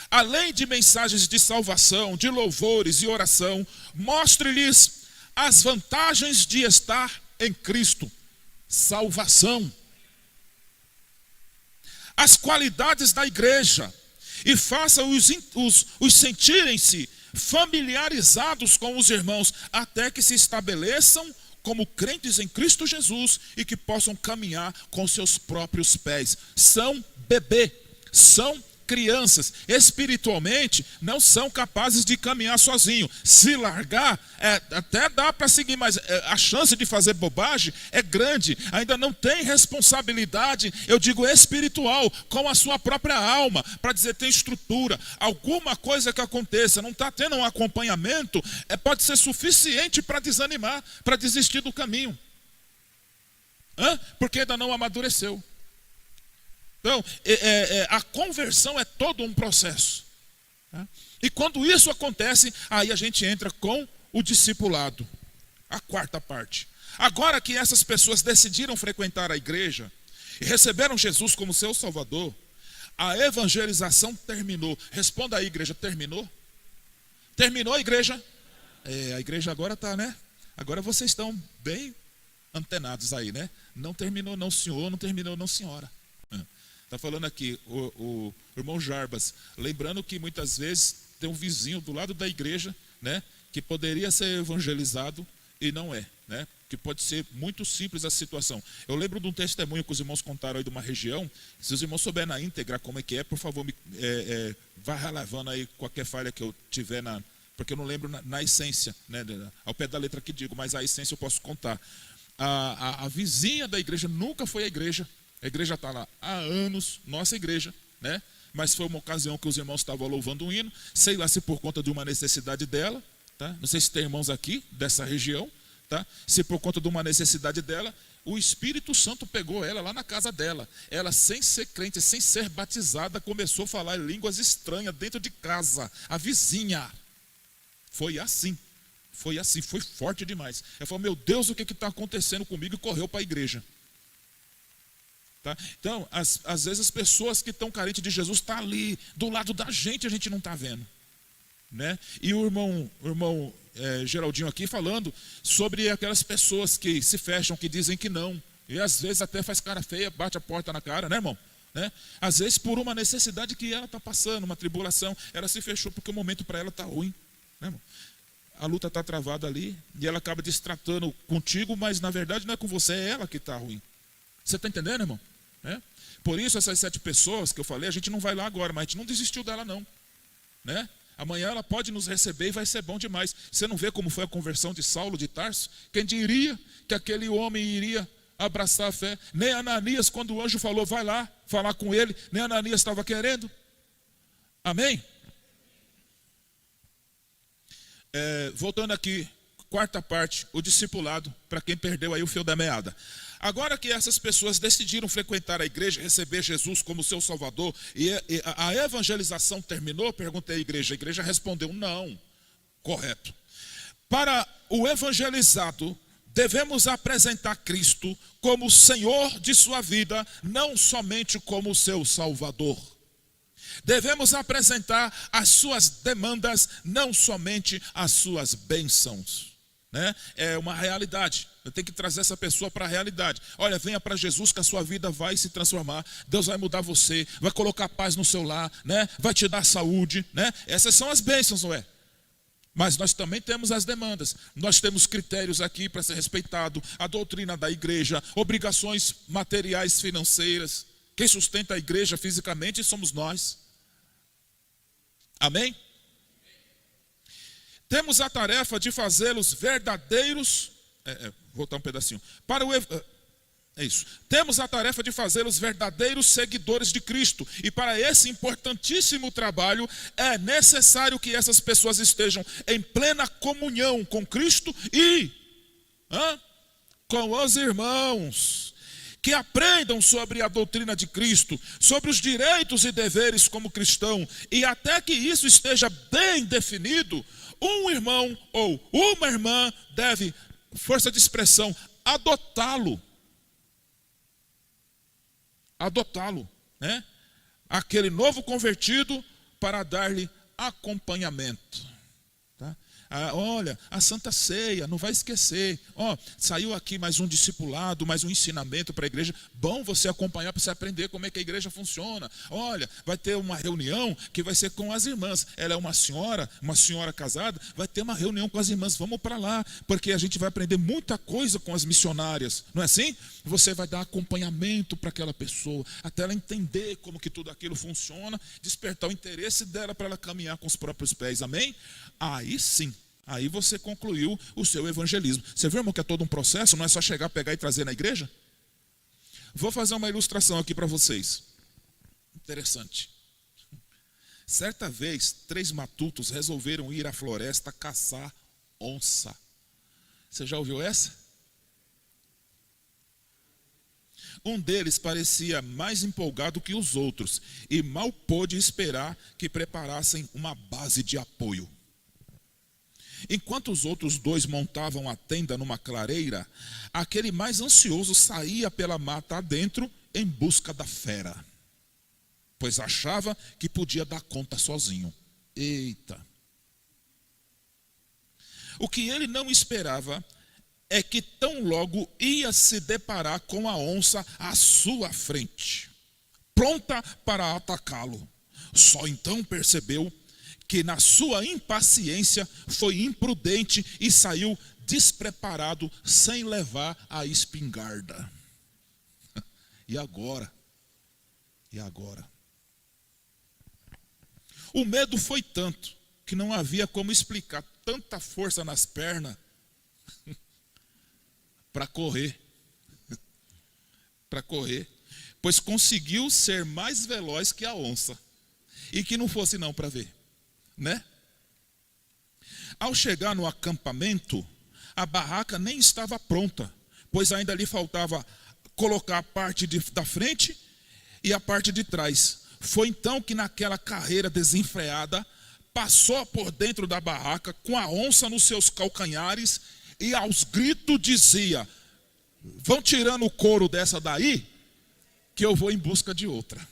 Além de mensagens de salvação, de louvores e oração, mostre-lhes as vantagens de estar em Cristo. Salvação. As qualidades da igreja. E faça-os sentirem-se familiarizados com os irmãos, até que se estabeleçam como crentes em Cristo Jesus e que possam caminhar com seus próprios pés. São bebê, são crianças, espiritualmente não são capazes de caminhar sozinho. Se largar, até dá para seguir, mas a chance de fazer bobagem é grande. Ainda não tem responsabilidade, eu digo espiritual, com a sua própria alma, para dizer tem estrutura. Alguma coisa que aconteça, não está tendo um acompanhamento, pode ser suficiente para desanimar, para desistir do caminho. Porque ainda não amadureceu. Então, a conversão é todo um processo, tá? E quando isso acontece, aí a gente entra com o discipulado, a quarta parte. Agora que essas pessoas decidiram frequentar a igreja e receberam Jesus como seu Salvador, a evangelização terminou. Responda aí, igreja, terminou? Terminou a igreja? A igreja agora está, né? Agora vocês estão bem antenados aí, né? Não terminou não, senhor, não terminou não, senhora. Está falando aqui o irmão Jarbas, lembrando que muitas vezes tem um vizinho do lado da igreja, né, que poderia ser evangelizado e não é, né, que pode ser muito simples a situação. Eu lembro de um testemunho que os irmãos contaram aí de uma região. Se os irmãos souberem na íntegra como é que é, por favor, vá relevando aí qualquer falha que eu tiver, porque eu não lembro na essência, né, ao pé da letra que digo, mas a essência eu posso contar. A vizinha da igreja nunca foi à igreja. A igreja está lá há anos, nossa igreja, né? Mas foi uma ocasião que os irmãos estavam louvando um hino, sei lá se por conta de uma necessidade dela, tá? Não sei se tem irmãos aqui dessa região, tá? Se por conta de uma necessidade dela, o Espírito Santo pegou ela lá na casa dela. Ela, sem ser crente, sem ser batizada, começou a falar línguas estranhas dentro de casa. A vizinha. Foi assim, foi forte demais. Ela falou, meu Deus, o que está acontecendo comigo? E correu para a igreja. Tá? Então, às vezes as pessoas que estão carentes de Jesus estão ali, do lado da gente, a gente não está vendo. né? E o irmão Geraldinho aqui falando sobre aquelas pessoas que se fecham, que dizem que não. E às vezes até faz cara feia, bate a porta na cara, né, irmão? Né? Às vezes por uma necessidade que ela está passando, uma tribulação, ela se fechou porque o momento para ela está ruim, né, irmão? A luta está travada ali e ela acaba destratando contigo, mas na verdade não é com você, é ela que está ruim. Você está entendendo, irmão? Né? Por isso essas 7 pessoas que eu falei, a gente não vai lá agora, mas a gente não desistiu dela não, né? Amanhã ela pode nos receber e vai ser bom demais. Você não vê como foi a conversão de Saulo de Tarso? Quem diria que aquele homem iria abraçar a fé? Nem Ananias, quando o anjo falou, vai lá falar com ele, nem Ananias estava querendo. Amém? Voltando aqui, quarta parte, o discipulado, para quem perdeu aí o fio da meada. Agora que essas pessoas decidiram frequentar a igreja, receber Jesus como seu Salvador, e a evangelização terminou, perguntei à igreja, a igreja respondeu não. Correto. Para o evangelizado, devemos apresentar Cristo como o Senhor de sua vida, não somente como o seu Salvador. Devemos apresentar as suas demandas, não somente as suas bênçãos. Né? É uma realidade. Eu tenho que trazer essa pessoa para a realidade. Olha, venha para Jesus que a sua vida vai se transformar. Deus vai mudar você, vai colocar paz no seu lar, né? Vai te dar saúde, né? Essas são as bênçãos, não é? Mas nós também temos as demandas. Nós temos critérios aqui para ser respeitado, a doutrina da igreja, obrigações materiais financeiras. Quem sustenta a igreja fisicamente somos nós. Amém? Temos a tarefa de fazê-los verdadeiros. Voltar um pedacinho. Temos a tarefa de fazê-los verdadeiros seguidores de Cristo. E para esse importantíssimo trabalho, é necessário que essas pessoas estejam em plena comunhão com Cristo e com os irmãos. Que aprendam sobre a doutrina de Cristo, sobre os direitos e deveres como cristão, e até que isso esteja bem definido, um irmão ou uma irmã deve, força de expressão, adotá-lo, né? Aquele novo convertido para dar-lhe acompanhamento. Tá? Olha, a Santa Ceia, não vai esquecer. Saiu aqui mais um discipulado, mais um ensinamento para a igreja. Bom você acompanhar para você aprender como é que a igreja funciona. Olha, vai ter uma reunião que vai ser com as irmãs. Ela é uma senhora casada, vai ter uma reunião com as irmãs. Vamos para lá, porque a gente vai aprender muita coisa com as missionárias. Não é assim? Você vai dar acompanhamento para aquela pessoa, até ela entender como que tudo aquilo funciona, despertar o interesse dela para ela caminhar com os próprios pés. Amém? Aí sim. Aí você concluiu o seu evangelismo. Você viu, irmão, que é todo um processo, não é só chegar, pegar e trazer na igreja? Vou fazer uma ilustração aqui para vocês. Interessante. Certa vez, 3 matutos resolveram ir à floresta caçar onça. Você já ouviu essa? Um deles parecia mais empolgado que os outros e mal pôde esperar que preparassem uma base de apoio. Enquanto os outros 2 montavam a tenda numa clareira, aquele mais ansioso saía pela mata adentro em busca da fera, pois achava que podia dar conta sozinho. Eita! O que ele não esperava é que tão logo ia se deparar com a onça à sua frente, pronta para atacá-lo. Só então percebeu que na sua impaciência foi imprudente e saiu despreparado sem levar a espingarda. E agora? O medo foi tanto que não havia como explicar tanta força nas pernas para correr, pois conseguiu ser mais veloz que a onça, e que não fosse não para ver, né? Ao chegar no acampamento, a barraca nem estava pronta, pois ainda lhe faltava colocar a parte da frente e a parte de trás. Foi então que naquela carreira desenfreada, passou por dentro da barraca com a onça nos seus calcanhares e aos gritos dizia: vão tirando o couro dessa daí, que eu vou em busca de outra.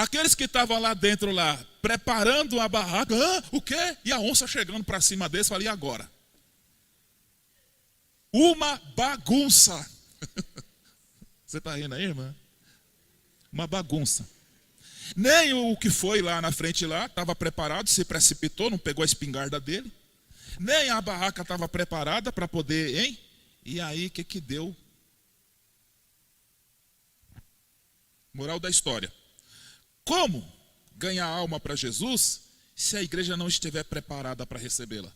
Aqueles que estavam lá dentro, lá, preparando a barraca, o quê? E a onça chegando para cima deles, falei, e agora? Uma bagunça. Você está rindo aí, irmã? Uma bagunça. Nem o que foi lá na frente lá estava preparado, se precipitou, não pegou a espingarda dele. Nem a barraca estava preparada para poder, hein? E aí, o que deu? Moral da história. Como ganhar alma para Jesus se a igreja não estiver preparada para recebê-la?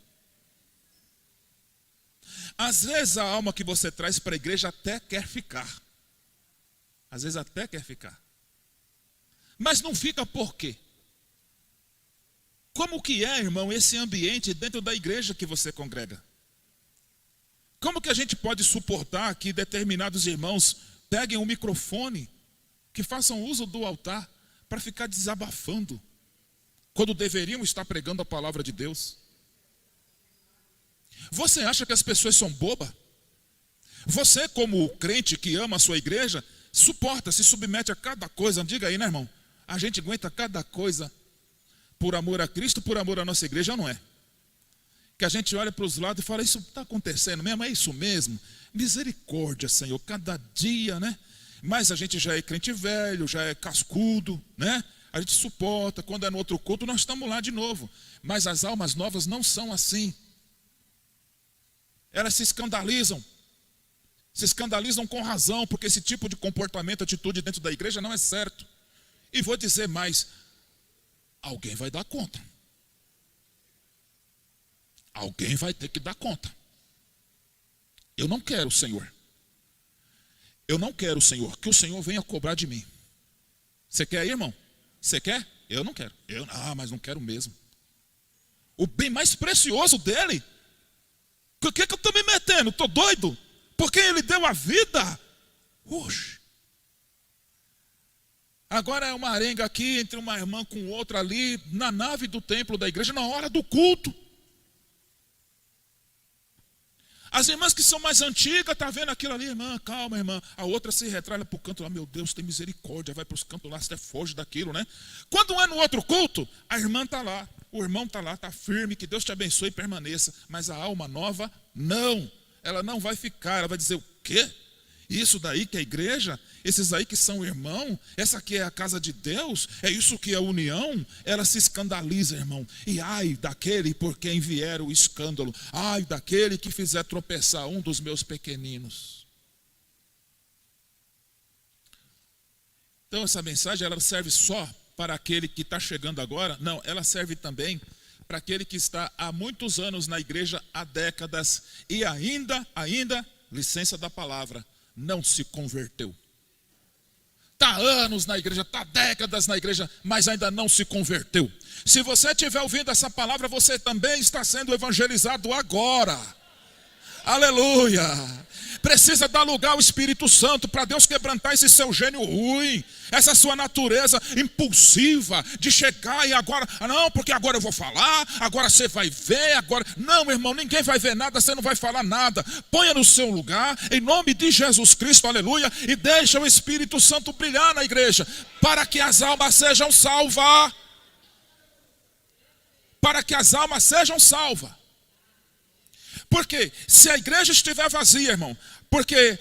Às vezes a alma que você traz para a igreja até quer ficar. Às vezes até quer ficar. Mas não fica por quê? Como que é, irmão, esse ambiente dentro da igreja que você congrega? Como que a gente pode suportar que determinados irmãos peguem um microfone, que façam uso do altar para ficar desabafando, quando deveriam estar pregando a palavra de Deus? Você acha que as pessoas são bobas? Você, como crente que ama a sua igreja, suporta, se submete a cada coisa. Diga aí, né, irmão? A gente aguenta cada coisa por amor a Cristo, por amor à nossa igreja, não é? Que a gente olha para os lados e fala, isso está acontecendo mesmo? É isso mesmo? Misericórdia, Senhor, cada dia, né? Mas a gente já é crente velho, já é cascudo, né? A gente suporta, quando é no outro culto nós estamos lá de novo. Mas as almas novas não são assim. Elas se escandalizam com razão, porque esse tipo de comportamento, atitude dentro da igreja não é certo. E vou dizer mais, alguém vai dar conta. Alguém vai ter que dar conta. Eu não quero, Senhor. Eu não quero, Senhor, que o Senhor venha cobrar de mim. Você quer, irmão? Você quer? Eu não quero. Mas não quero mesmo. O bem mais precioso dele. O que eu estou me metendo? Estou doido? Porque ele deu a vida. Oxe. Agora é uma arenga aqui entre uma irmã com outra ali, na nave do templo da igreja, na hora do culto. As irmãs que são mais antigas, estão vendo aquilo ali, irmã, calma, irmã. A outra se retrata para o canto lá, meu Deus, tem misericórdia, vai para os cantos lá, até foge daquilo, né? Quando é no outro culto, a irmã está lá, o irmão está lá, está firme, que Deus te abençoe e permaneça. Mas a alma nova, não. Ela não vai ficar, ela vai dizer, o quê? Isso daí que é igreja, esses aí que são irmão, essa aqui é a casa de Deus, é isso que é união. Ela se escandaliza, irmão. E ai daquele por quem vier o escândalo, ai daquele que fizer tropeçar um dos meus pequeninos. Então essa mensagem, ela serve só para aquele que está chegando agora? Não, ela serve também para aquele que está há muitos anos na igreja, há décadas, e ainda, licença da palavra, não se converteu. Está anos na igreja, está décadas na igreja, mas ainda não se converteu. Se você estiver ouvindo essa palavra, você também está sendo evangelizado agora. Aleluia. Precisa dar lugar ao Espírito Santo para Deus quebrantar esse seu gênio ruim, essa sua natureza impulsiva de chegar e agora, não, porque agora eu vou falar, agora você vai ver, agora. Não, irmão, ninguém vai ver nada, você não vai falar nada. Ponha no seu lugar, em nome de Jesus Cristo, aleluia, e deixa o Espírito Santo brilhar na igreja, para que as almas sejam salvas. Para que as almas sejam salvas. Porque se a igreja estiver vazia, irmão, porque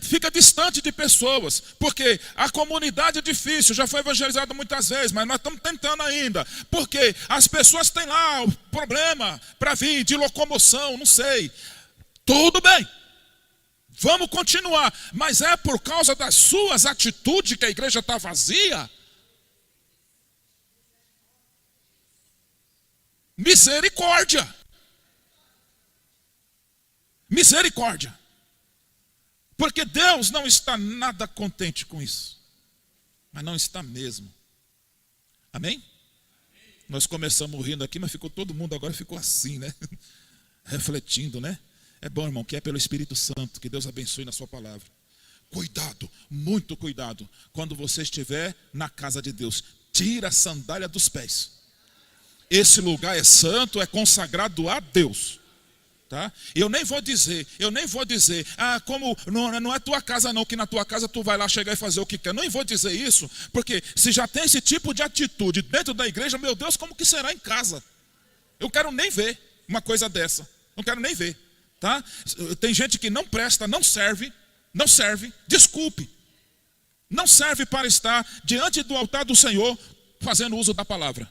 fica distante de pessoas, porque a comunidade é difícil, já foi evangelizado muitas vezes, mas nós estamos tentando ainda, porque as pessoas têm lá o problema para vir de locomoção, não sei. Tudo bem, vamos continuar, mas é por causa das suas atitudes que a igreja está vazia? Misericórdia. Misericórdia. Porque Deus não está nada contente com isso. Mas não está mesmo. Amém? Nós começamos rindo aqui, mas ficou todo mundo agora ficou assim, né? Refletindo, né? É bom, irmão, que é pelo Espírito Santo. Que Deus abençoe na sua palavra. Cuidado, muito cuidado. Quando você estiver na casa de Deus, tira a sandália dos pés. Esse lugar é santo, é consagrado a Deus. Tá? Eu nem vou dizer, como não é tua casa não, que na tua casa tu vai lá chegar e fazer o que quer. Não vou dizer isso, porque se já tem esse tipo de atitude dentro da igreja, meu Deus, como que será em casa? Eu quero nem ver uma coisa dessa, não quero nem ver, tá? Tem gente que não presta, não serve, desculpe, não serve para estar diante do altar do Senhor fazendo uso da palavra.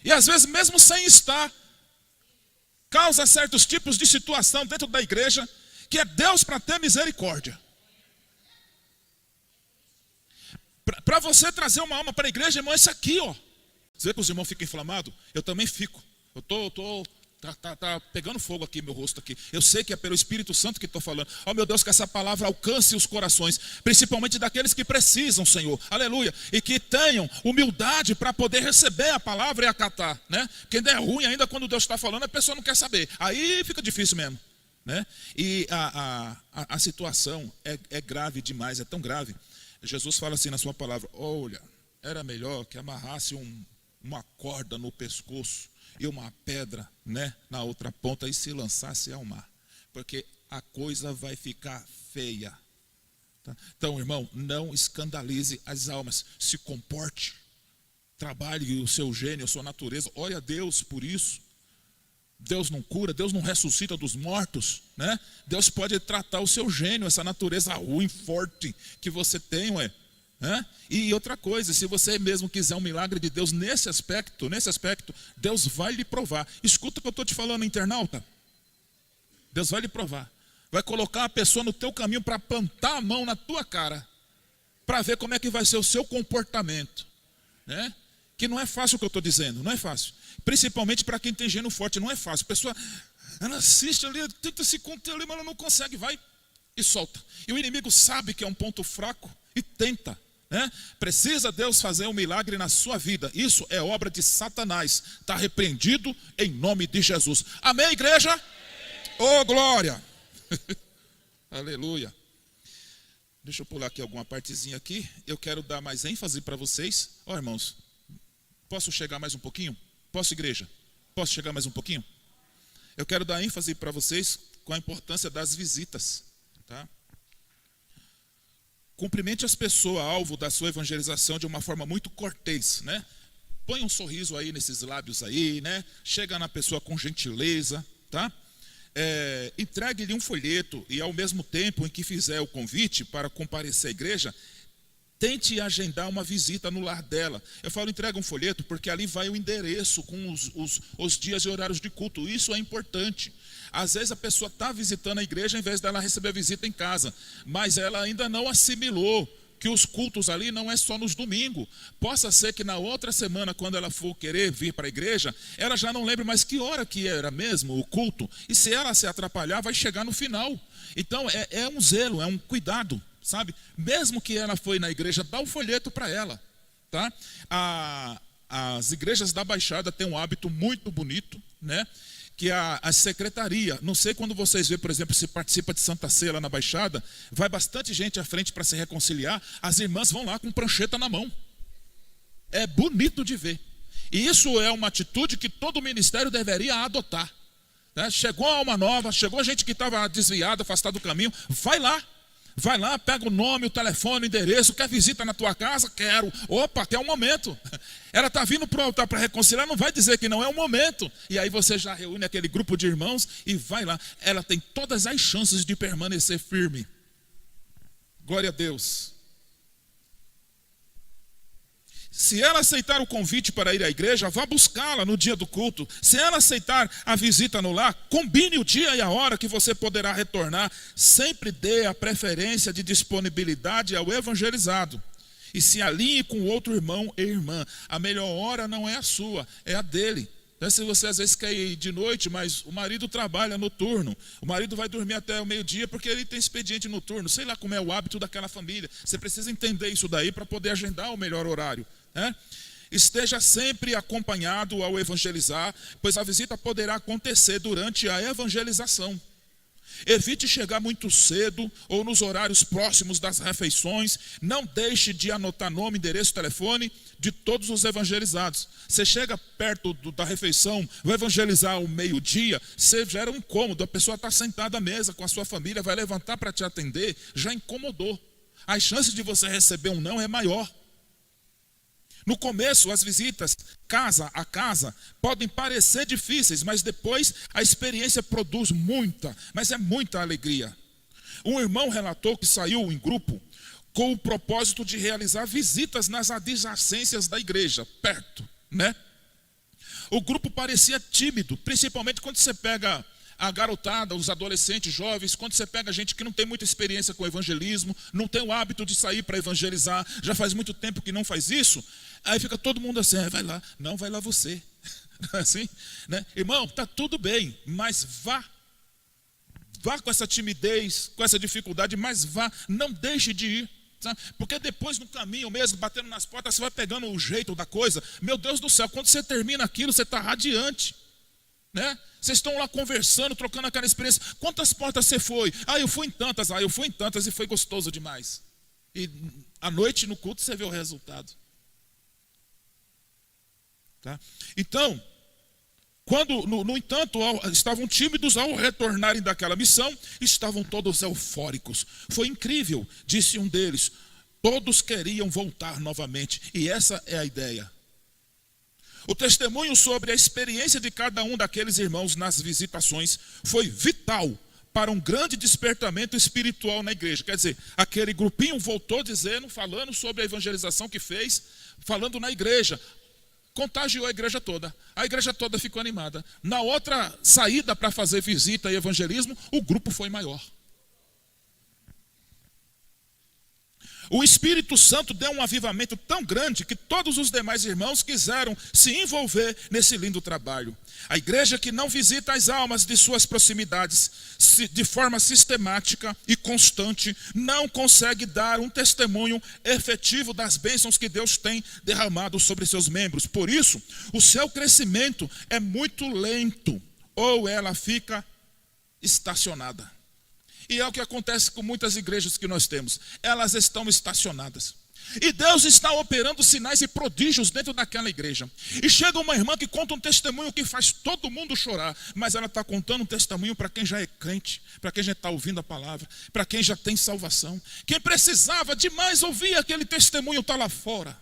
E às vezes mesmo sem estar, causa certos tipos de situação dentro da igreja, que é Deus para ter misericórdia. Para você trazer uma alma para a igreja, irmão, é isso aqui, ó. Você vê que os irmãos ficam inflamados? Eu também fico. Tá pegando fogo aqui, meu rosto aqui. Eu sei que é pelo Espírito Santo que estou falando. Oh meu Deus, que essa palavra alcance os corações, principalmente daqueles que precisam, Senhor, aleluia, e que tenham humildade para poder receber a palavra e acatar, né? Porque ainda é ruim, ainda quando Deus está falando, a pessoa não quer saber, aí fica difícil mesmo, né? E a situação é grave demais, é tão grave. Jesus fala assim na sua palavra: olha, era melhor que amarrasse uma corda no pescoço e uma pedra, né, na outra ponta e se lançasse ao mar, porque a coisa vai ficar feia. Tá? Então, irmão, não escandalize as almas, se comporte, trabalhe o seu gênio, a sua natureza, ore a Deus por isso. Deus não cura, Deus não ressuscita dos mortos, né? Deus pode tratar o seu gênio, essa natureza ruim, forte que você tem, ué. E outra coisa, se você mesmo quiser um milagre de Deus nesse aspecto, Deus vai lhe provar. Escuta o que eu estou te falando, internauta. Deus vai lhe provar. Vai colocar a pessoa no teu caminho para plantar a mão na tua cara, para ver como é que vai ser o seu comportamento, né? Que não é fácil o que eu estou dizendo, não é fácil. Principalmente para quem tem gênio forte, não é fácil. A pessoa, ela assiste ali, tenta se conter ali, mas ela não consegue, vai e solta. E o inimigo sabe que é um ponto fraco e tenta. Precisa Deus fazer um milagre na sua vida. Isso é obra de Satanás. Está repreendido em nome de Jesus. Amém, igreja? Oh, glória! Aleluia. Deixa eu pular aqui alguma partezinha aqui. Eu quero dar mais ênfase para vocês. Ó, irmãos, posso chegar mais um pouquinho? Posso, igreja? Posso chegar mais um pouquinho? Eu quero dar ênfase para vocês com a importância das visitas, tá? Cumprimente as pessoas alvo da sua evangelização de uma forma muito cortês, né? Põe um sorriso aí nesses lábios aí, né? Chega na pessoa com gentileza, tá? Entregue-lhe um folheto e ao mesmo tempo em que fizer o convite para comparecer à igreja, tente agendar uma visita no lar dela. Eu falo entrega um folheto porque ali vai o endereço com os dias e horários de culto. Isso é importante. Às vezes a pessoa está visitando a igreja em vez dela receber a visita em casa, mas ela ainda não assimilou que os cultos ali não é só nos domingos. Possa ser que na outra semana, quando ela for querer vir para a igreja, ela já não lembre mais que hora que era mesmo o culto. E se ela se atrapalhar, vai chegar no final. Então é um zelo, é um cuidado, sabe? Mesmo que ela foi na igreja, dá o folheto para ela, tá? As igrejas da Baixada têm um hábito muito bonito, né? Que a secretaria, não sei quando vocês vê, por exemplo, se participa de Santa Ceia lá na Baixada, vai bastante gente à frente para se reconciliar, as irmãs vão lá com prancheta na mão. É bonito de ver. E isso é uma atitude que todo ministério deveria adotar, né? Chegou a alma nova, chegou gente que estava desviada, afastada do caminho, vai lá, pega o nome, o telefone, o endereço, quer visita na tua casa? Quero. Opa, quer um momento. Ela está vindo para o altar para reconciliar, não vai dizer que não é um momento. E aí você já reúne aquele grupo de irmãos e vai lá. Ela tem todas as chances de permanecer firme. Glória a Deus. Se ela aceitar o convite para ir à igreja, vá buscá-la no dia do culto. Se ela aceitar a visita no lar, combine o dia e a hora que você poderá retornar. Sempre dê a preferência de disponibilidade ao evangelizado. E se alinhe com outro irmão e irmã. A melhor hora não é a sua, é a dele. Se você às vezes quer ir de noite, mas o marido trabalha noturno, o marido vai dormir até o meio-dia porque ele tem expediente noturno, sei lá como é o hábito daquela família. Você precisa entender isso daí para poder agendar o melhor horário, né? Esteja sempre acompanhado ao evangelizar, pois a visita poderá acontecer durante a evangelização. Evite chegar muito cedo ou nos horários próximos das refeições. Não deixe de anotar nome, endereço, telefone de todos os evangelizados. Você chega perto da refeição, vai evangelizar ao meio-dia, você gera um incômodo. A pessoa está sentada à mesa com a sua família, vai levantar para te atender, já incomodou. As chances de você receber um não é maior. No começo, as visitas casa a casa podem parecer difíceis, mas depois a experiência produz muita alegria. Um irmão relatou que saiu em grupo com o propósito de realizar visitas nas adjacências da igreja, perto, né? O grupo parecia tímido, principalmente quando você pega a garotada, os adolescentes, jovens, quando você pega gente que não tem muita experiência com evangelismo, não tem o hábito de sair para evangelizar, já faz muito tempo que não faz isso, aí fica todo mundo assim, vai lá, não, vai lá você, assim, né? Irmão, está tudo bem, mas vá com essa timidez, com essa dificuldade, mas vá, não deixe de ir, sabe? Porque depois no caminho mesmo, batendo nas portas, você vai pegando o jeito da coisa, meu Deus do céu, quando você termina aquilo, você está radiante, né? Vocês estão lá conversando, trocando aquela experiência. Quantas portas você foi? Eu fui em tantas e foi gostoso demais. E à noite no culto você vê o resultado. Tá? Então, quando, no entanto, estavam tímidos ao retornarem daquela missão, estavam todos eufóricos. Foi incrível, disse um deles. Todos queriam voltar novamente. E essa é a ideia. O testemunho sobre a experiência de cada um daqueles irmãos nas visitações foi vital para um grande despertamento espiritual na igreja. Quer dizer, aquele grupinho voltou falando sobre a evangelização que fez, falando na igreja, contagiou a igreja toda ficou animada. Na outra saída para fazer visita e evangelismo, o grupo foi maior. O Espírito Santo deu um avivamento tão grande que todos os demais irmãos quiseram se envolver nesse lindo trabalho. A igreja que não visita as almas de suas proximidades de forma sistemática e constante não consegue dar um testemunho efetivo das bênçãos que Deus tem derramado sobre seus membros. Por isso, o seu crescimento é muito lento ou ela fica estacionada. E é o que acontece com muitas igrejas que nós temos. Elas estão estacionadas. E Deus está operando sinais e prodígios dentro daquela igreja. E chega uma irmã que conta um testemunho que faz todo mundo chorar. Mas ela está contando um testemunho para quem já é crente, para quem já está ouvindo a palavra, para quem já tem salvação. Quem precisava demais ouvir aquele testemunho está lá fora.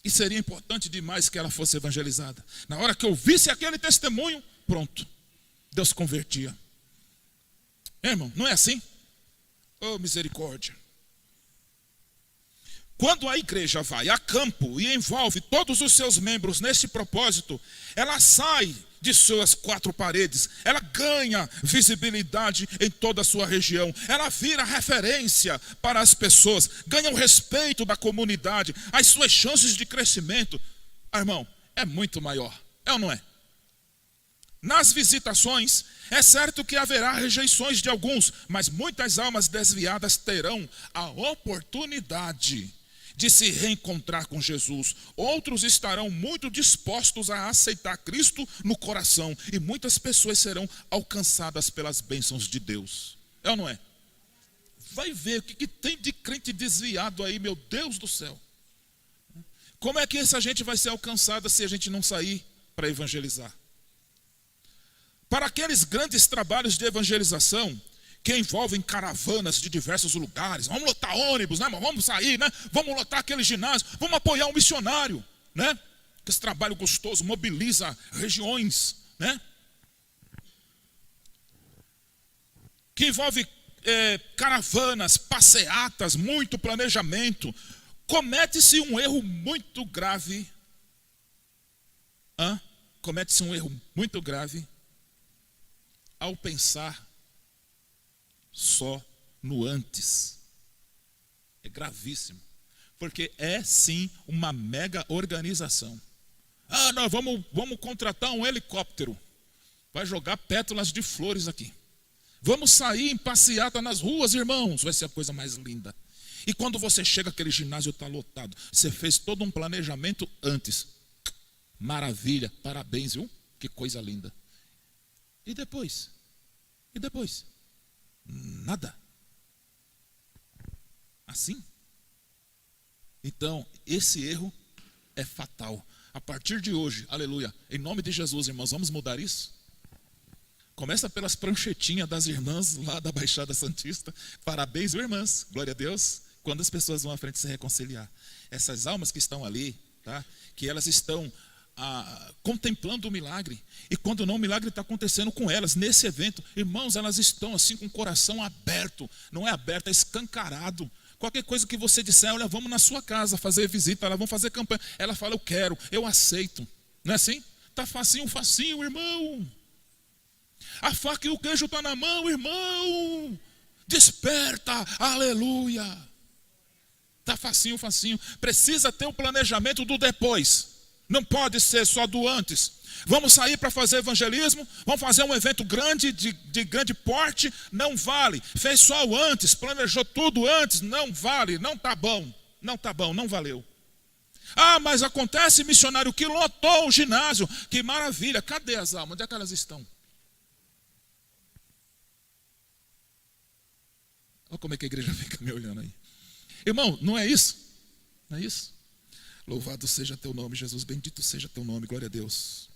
E seria importante demais que ela fosse evangelizada. Na hora que ouvisse aquele testemunho, pronto. Deus convertia. Irmão, não é assim? Oh, misericórdia. Quando a igreja vai a campo e envolve todos os seus membros nesse propósito, ela sai de suas quatro paredes, ela ganha visibilidade em toda a sua região, ela vira referência para as pessoas, ganha o respeito da comunidade, as suas chances de crescimento, irmão, é muito maior, é ou não é? Nas visitações, é certo que haverá rejeições de alguns, mas muitas almas desviadas terão a oportunidade de se reencontrar com Jesus. Outros estarão muito dispostos a aceitar Cristo no coração e muitas pessoas serão alcançadas pelas bênçãos de Deus. É ou não é? Vai ver o que tem de crente desviado aí, meu Deus do céu. Como é que essa gente vai ser alcançada se a gente não sair para evangelizar? Para aqueles grandes trabalhos de evangelização que envolvem caravanas de diversos lugares, vamos lotar ônibus, né? Vamos sair, né? Vamos lotar aquele ginásio, vamos apoiar um missionário, né? Esse trabalho gostoso mobiliza regiões, né? Que envolve caravanas, passeatas, muito planejamento. Comete-se um erro muito grave. Comete-se um erro muito grave ao pensar só no antes. É gravíssimo. Porque é sim uma mega organização. Nós vamos contratar um helicóptero. Vai jogar pétalas de flores aqui. Vamos sair em passeata nas ruas, irmãos. Vai ser a coisa mais linda. E quando você chega, aquele ginásio está lotado. Você fez todo um planejamento antes. Maravilha, parabéns, viu? Que coisa linda. E depois? E depois? Nada. Assim? Então, esse erro é fatal. A partir de hoje, aleluia, em nome de Jesus, irmãos, vamos mudar isso? Começa pelas pranchetinhas das irmãs lá da Baixada Santista. Parabéns, irmãs, glória a Deus. Quando as pessoas vão à frente se reconciliar. Essas almas que estão ali, tá? Que elas estão contemplando o milagre. E quando não, o milagre está acontecendo com elas. Nesse evento, irmãos, elas estão assim com o coração aberto. Não é aberto, é escancarado. Qualquer coisa que você disser, olha, vamos na sua casa fazer visita, elas vão fazer campanha. Ela fala, eu quero, eu aceito. Não é assim? Tá facinho, facinho, irmão. A faca e o queijo estão na mão, irmão. Desperta, aleluia. Tá facinho, facinho. Precisa ter um planejamento do depois. Não pode ser só do antes. Vamos sair para fazer evangelismo, vamos fazer um evento grande, de grande porte, não vale. Fez só o antes, planejou tudo antes, não vale, não tá bom, não valeu. Ah, mas acontece, missionário, que lotou o ginásio, que maravilha, cadê as almas? Onde é que elas estão? Olha como é que a igreja fica me olhando aí. Irmão, não é isso? Não é isso? Louvado seja teu nome, Jesus, bendito seja teu nome, glória a Deus.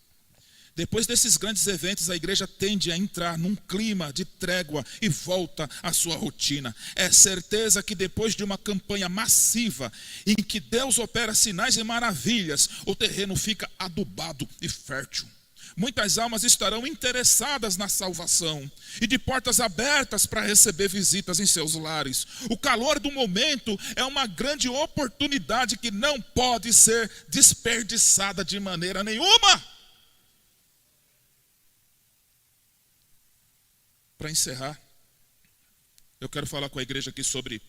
Depois desses grandes eventos, a igreja tende a entrar num clima de trégua e volta à sua rotina. É certeza que depois de uma campanha massiva, em que Deus opera sinais e maravilhas, o terreno fica adubado e fértil. Muitas almas estarão interessadas na salvação e de portas abertas para receber visitas em seus lares. O calor do momento é uma grande oportunidade que não pode ser desperdiçada de maneira nenhuma. Para encerrar, eu quero falar com a igreja aqui sobre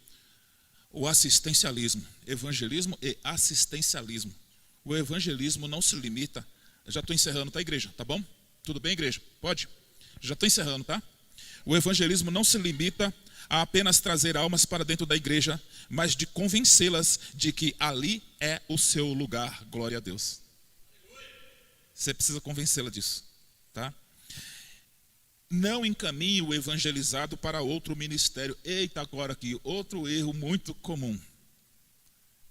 o assistencialismo, evangelismo e assistencialismo. O evangelismo não se limita, já estou encerrando, tá, igreja? Tá bom? Tudo bem, igreja? Pode? Já estou encerrando, tá? O evangelismo não se limita a apenas trazer almas para dentro da igreja, mas de convencê-las de que ali é o seu lugar. Glória a Deus. Você precisa convencê-la disso, tá? Não encaminhe o evangelizado para outro ministério. Eita, agora aqui, outro erro muito comum.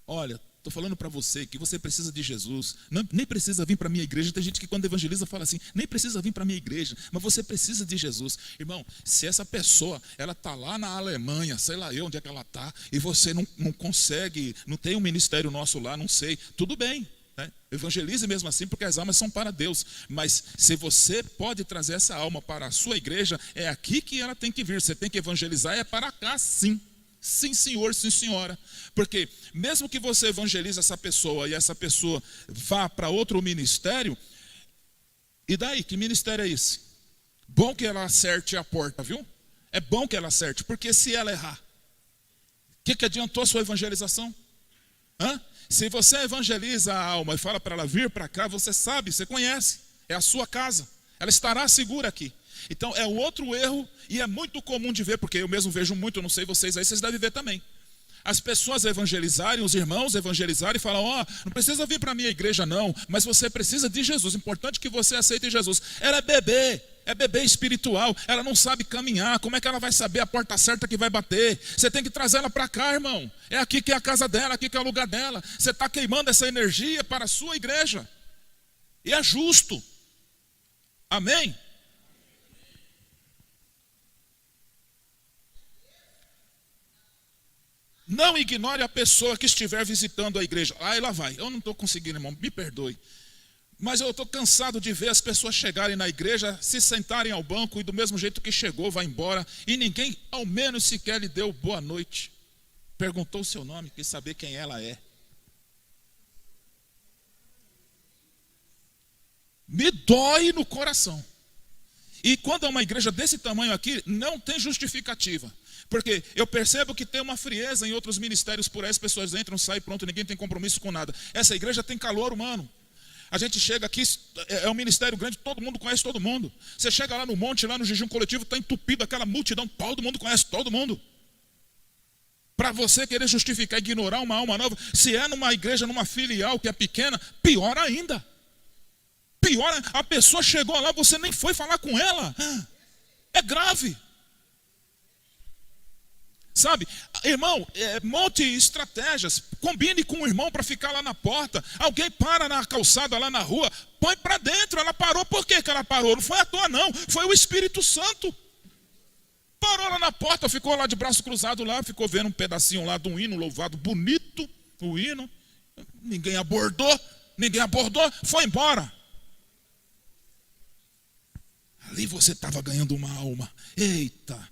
Olha, estou falando para você que você precisa de Jesus. Não, nem precisa vir para a minha igreja. Tem gente que quando evangeliza fala assim, nem precisa vir para a minha igreja, mas você precisa de Jesus. Irmão, se essa pessoa, ela está lá na Alemanha, sei lá eu onde é que ela está, e você não consegue, não tem um ministério nosso lá, não sei, tudo bem. Evangelize mesmo assim, porque as almas são para Deus. Mas se você pode trazer essa alma para a sua igreja, é aqui que ela tem que vir. Você tem que evangelizar, é para cá sim. Sim senhor, sim senhora. Porque mesmo que você evangelize essa pessoa e essa pessoa vá para outro ministério, e daí, que ministério é esse? Bom que ela acerte a porta, viu? É bom que ela acerte, porque se ela errar, o que adiantou a sua evangelização? Hã? Se você evangeliza a alma e fala para ela vir para cá, você sabe, você conhece, é a sua casa, ela estará segura aqui. Então é um outro erro e é muito comum de ver, porque eu mesmo vejo muito, não sei vocês aí, vocês devem ver também. As pessoas evangelizarem, os irmãos evangelizarem e falam, não precisa vir para a minha igreja não, mas você precisa de Jesus, importante que você aceite Jesus. Ela é bebê espiritual, ela não sabe caminhar, como é que ela vai saber a porta certa que vai bater? Você tem que trazer ela para cá, irmão, é aqui que é a casa dela, aqui que é o lugar dela. Você está queimando essa energia para a sua igreja, e é justo, amém? Não ignore a pessoa que estiver visitando a igreja. Ela vai. Eu não estou conseguindo, irmão, me perdoe. Mas eu estou cansado de ver as pessoas chegarem na igreja, se sentarem ao banco e do mesmo jeito que chegou, vai embora. E ninguém, ao menos sequer lhe deu boa noite. Perguntou o seu nome, quis saber quem ela é. Me dói no coração. E quando é uma igreja desse tamanho aqui, não tem justificativa. Porque eu percebo que tem uma frieza em outros ministérios por aí, as pessoas entram, saem, pronto, ninguém tem compromisso com nada. Essa igreja tem calor humano. A gente chega aqui, é um ministério grande, todo mundo conhece todo mundo. Você chega lá no monte, lá no jejum coletivo, está entupido aquela multidão, todo mundo conhece todo mundo. Para você querer justificar, ignorar uma alma nova, se é numa igreja, numa filial que é pequena, pior ainda. hora a pessoa chegou lá, você nem foi falar com ela. É grave. Sabe, irmão, monte estratégias. Combine com o irmão para ficar lá na porta. Alguém para na calçada lá na rua, põe para dentro. Ela parou, por que ela parou? Não foi à toa não, foi o Espírito Santo. Parou lá na porta, ficou lá de braço cruzado lá, ficou vendo um pedacinho lá de um hino louvado, bonito, o hino. Ninguém abordou, foi embora. Ali você estava ganhando uma alma. Eita,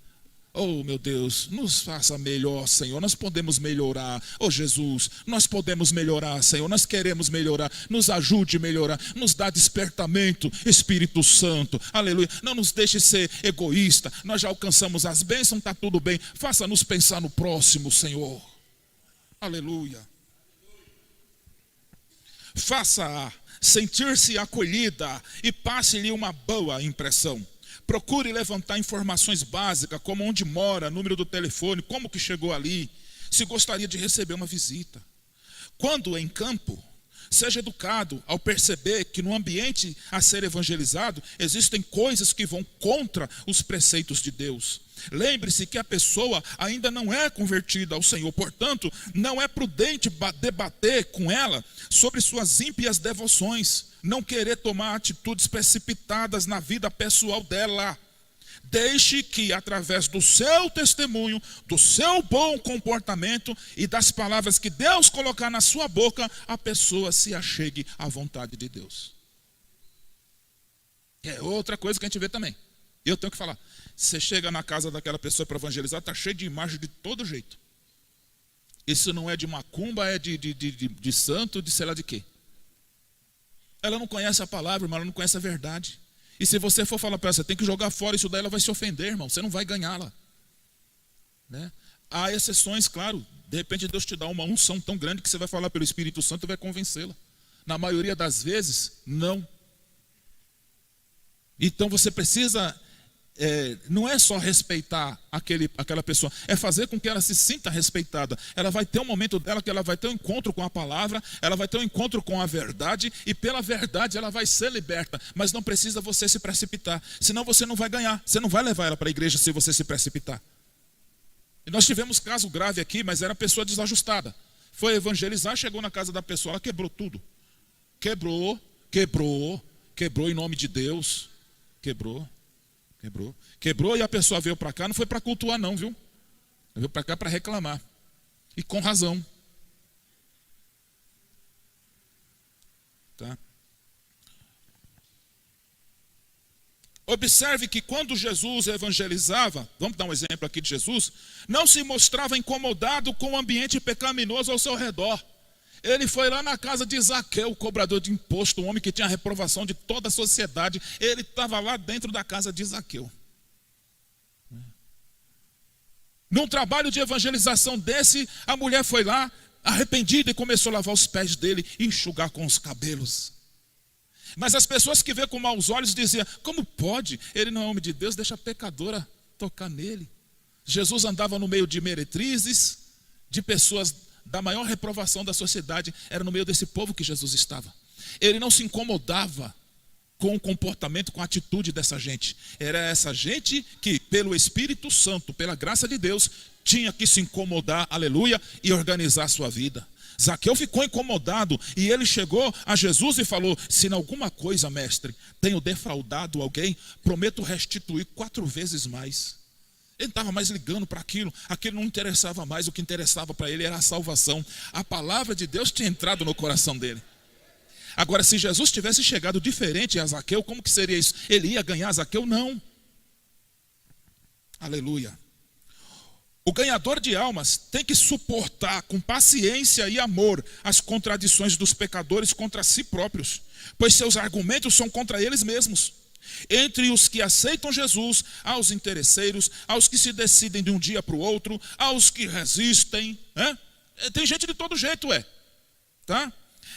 oh meu Deus, nos faça melhor, Senhor. Nós podemos melhorar, oh Jesus, nós podemos melhorar, Senhor. Nós queremos melhorar, nos ajude a melhorar. Nos dá despertamento, Espírito Santo, aleluia. Não nos deixe ser egoísta. Nós já alcançamos as bênçãos, está tudo bem. Faça-nos pensar no próximo, Senhor, aleluia. Faça-a sentir-se acolhida e passe-lhe uma boa impressão. Procure levantar informações básicas, como onde mora, número do telefone, como que chegou ali, se gostaria de receber uma visita. Quando em campo, seja educado ao perceber que no ambiente a ser evangelizado, existem coisas que vão contra os preceitos de Deus. Lembre-se que a pessoa ainda não é convertida ao Senhor, portanto, não é prudente debater com ela sobre suas ímpias devoções, não querer tomar atitudes precipitadas na vida pessoal dela. Deixe que, através do seu testemunho, do seu bom comportamento e das palavras que Deus colocar na sua boca, a pessoa se achegue à vontade de Deus. É outra coisa que a gente vê também. Eu tenho que falar. Você chega na casa daquela pessoa para evangelizar, está cheio de imagem de todo jeito. Isso não é de macumba, é de santo, de sei lá de quê. Ela não conhece a palavra, mas ela não conhece a verdade. E se você for falar para ela, você tem que jogar fora isso daí, ela vai se ofender, irmão. Você não vai ganhá-la. Né? Há exceções, claro. De repente Deus te dá uma unção tão grande que você vai falar pelo Espírito Santo e vai convencê-la. Na maioria das vezes, não. Então você precisa, não é só respeitar aquela pessoa, é fazer com que ela se sinta respeitada. Ela vai ter um momento dela que ela vai ter um encontro com a palavra, ela vai ter um encontro com a verdade, e pela verdade ela vai ser liberta. Mas não precisa você se precipitar, senão você não vai ganhar. Você não vai levar ela para a igreja se você se precipitar. E nós tivemos caso grave aqui, mas era pessoa desajustada. Foi evangelizar, chegou na casa da pessoa, ela quebrou tudo. Quebrou em nome de Deus. Quebrou e a pessoa veio para cá, não foi para cultuar não, viu? Veio para cá para reclamar. E com razão. Tá? Observe que quando Jesus evangelizava, vamos dar um exemplo aqui de Jesus, não se mostrava incomodado com o ambiente pecaminoso ao seu redor. Ele foi lá na casa de Zaqueu, o cobrador de imposto, um homem que tinha a reprovação de toda a sociedade. Ele estava lá dentro da casa de Zaqueu. Num trabalho de evangelização desse, a mulher foi lá, arrependida, e começou a lavar os pés dele e enxugar com os cabelos. Mas as pessoas que vê com maus olhos diziam, como pode? Ele não é homem de Deus, deixa a pecadora tocar nele. Jesus andava no meio de meretrizes, de pessoas da maior reprovação da sociedade, era no meio desse povo que Jesus estava. Ele não se incomodava com o comportamento, com a atitude dessa gente. Era essa gente que, pelo Espírito Santo, pela graça de Deus, tinha que se incomodar, aleluia, e organizar a sua vida. Zaqueu ficou incomodado e ele chegou a Jesus e falou, se em alguma coisa, mestre, tenho defraudado alguém, prometo restituir 4 vezes mais. Ele não estava mais ligando para aquilo não interessava mais, o que interessava para ele era a salvação. A palavra de Deus tinha entrado no coração dele. Agora, se Jesus tivesse chegado diferente a Zaqueu, como que seria isso? Ele ia ganhar Zaqueu? Não. Aleluia. O ganhador de almas tem que suportar com paciência e amor as contradições dos pecadores contra si próprios, pois seus argumentos são contra eles mesmos. Entre os que aceitam Jesus, aos interesseiros, aos que se decidem de um dia para o outro, aos que resistem, tem gente de todo jeito, tá?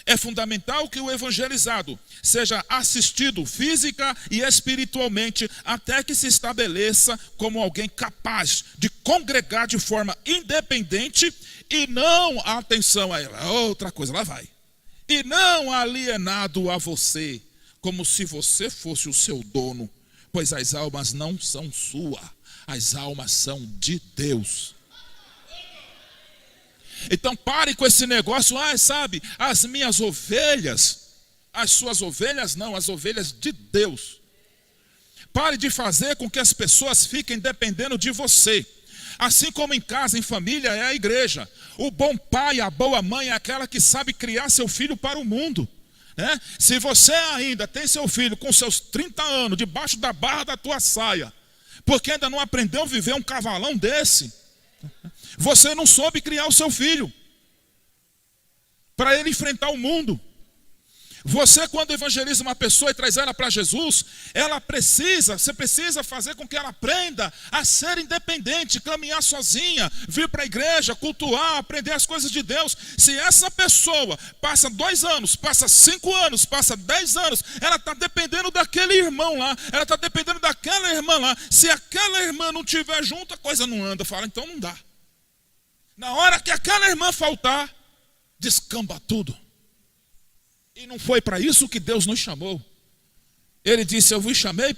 É fundamental que o evangelizado seja assistido física e espiritualmente até que se estabeleça como alguém capaz de congregar de forma independente e não, atenção a ela, outra coisa, lá vai, e não alienado a você, como se você fosse o seu dono, pois as almas não são suas, as almas são de Deus. Então pare com esse negócio, sabe, as minhas ovelhas, as suas ovelhas não, as ovelhas de Deus. Pare de fazer com que as pessoas fiquem dependendo de você. Assim como em casa, em família, é a igreja. O bom pai, a boa mãe é aquela que sabe criar seu filho para o mundo. Se você ainda tem seu filho com seus 30 anos debaixo da barra da tua saia, porque ainda não aprendeu a viver um cavalão desse, você não soube criar o seu filho para ele enfrentar o mundo. Você, quando evangeliza uma pessoa e traz ela para Jesus, você precisa fazer com que ela aprenda a ser independente, caminhar sozinha, vir para a igreja, cultuar, aprender as coisas de Deus. Se essa pessoa passa 2 anos, passa 5 anos, passa 10 anos, ela está dependendo daquele irmão lá, ela está dependendo daquela irmã lá. Se aquela irmã não estiver junto, a coisa não anda. Fala, então não dá. Na hora que aquela irmã faltar, descamba tudo. E não foi para isso que Deus nos chamou. Ele disse, eu vos chamei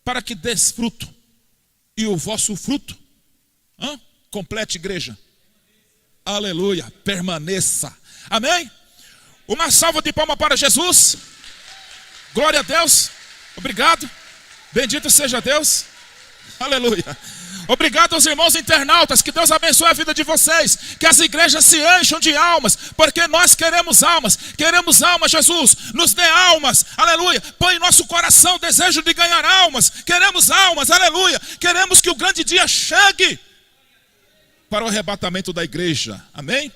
para que des fruto, e o vosso fruto complete, igreja. Aleluia, permaneça. Amém? Uma salva de palmas para Jesus. Glória a Deus. Obrigado. Bendito seja Deus. Aleluia. Obrigado aos irmãos internautas, que Deus abençoe a vida de vocês, que as igrejas se encham de almas, porque nós queremos almas, Jesus, nos dê almas, aleluia, põe em nosso coração o desejo de ganhar almas, queremos almas, aleluia, queremos que o grande dia chegue para o arrebatamento da igreja, amém?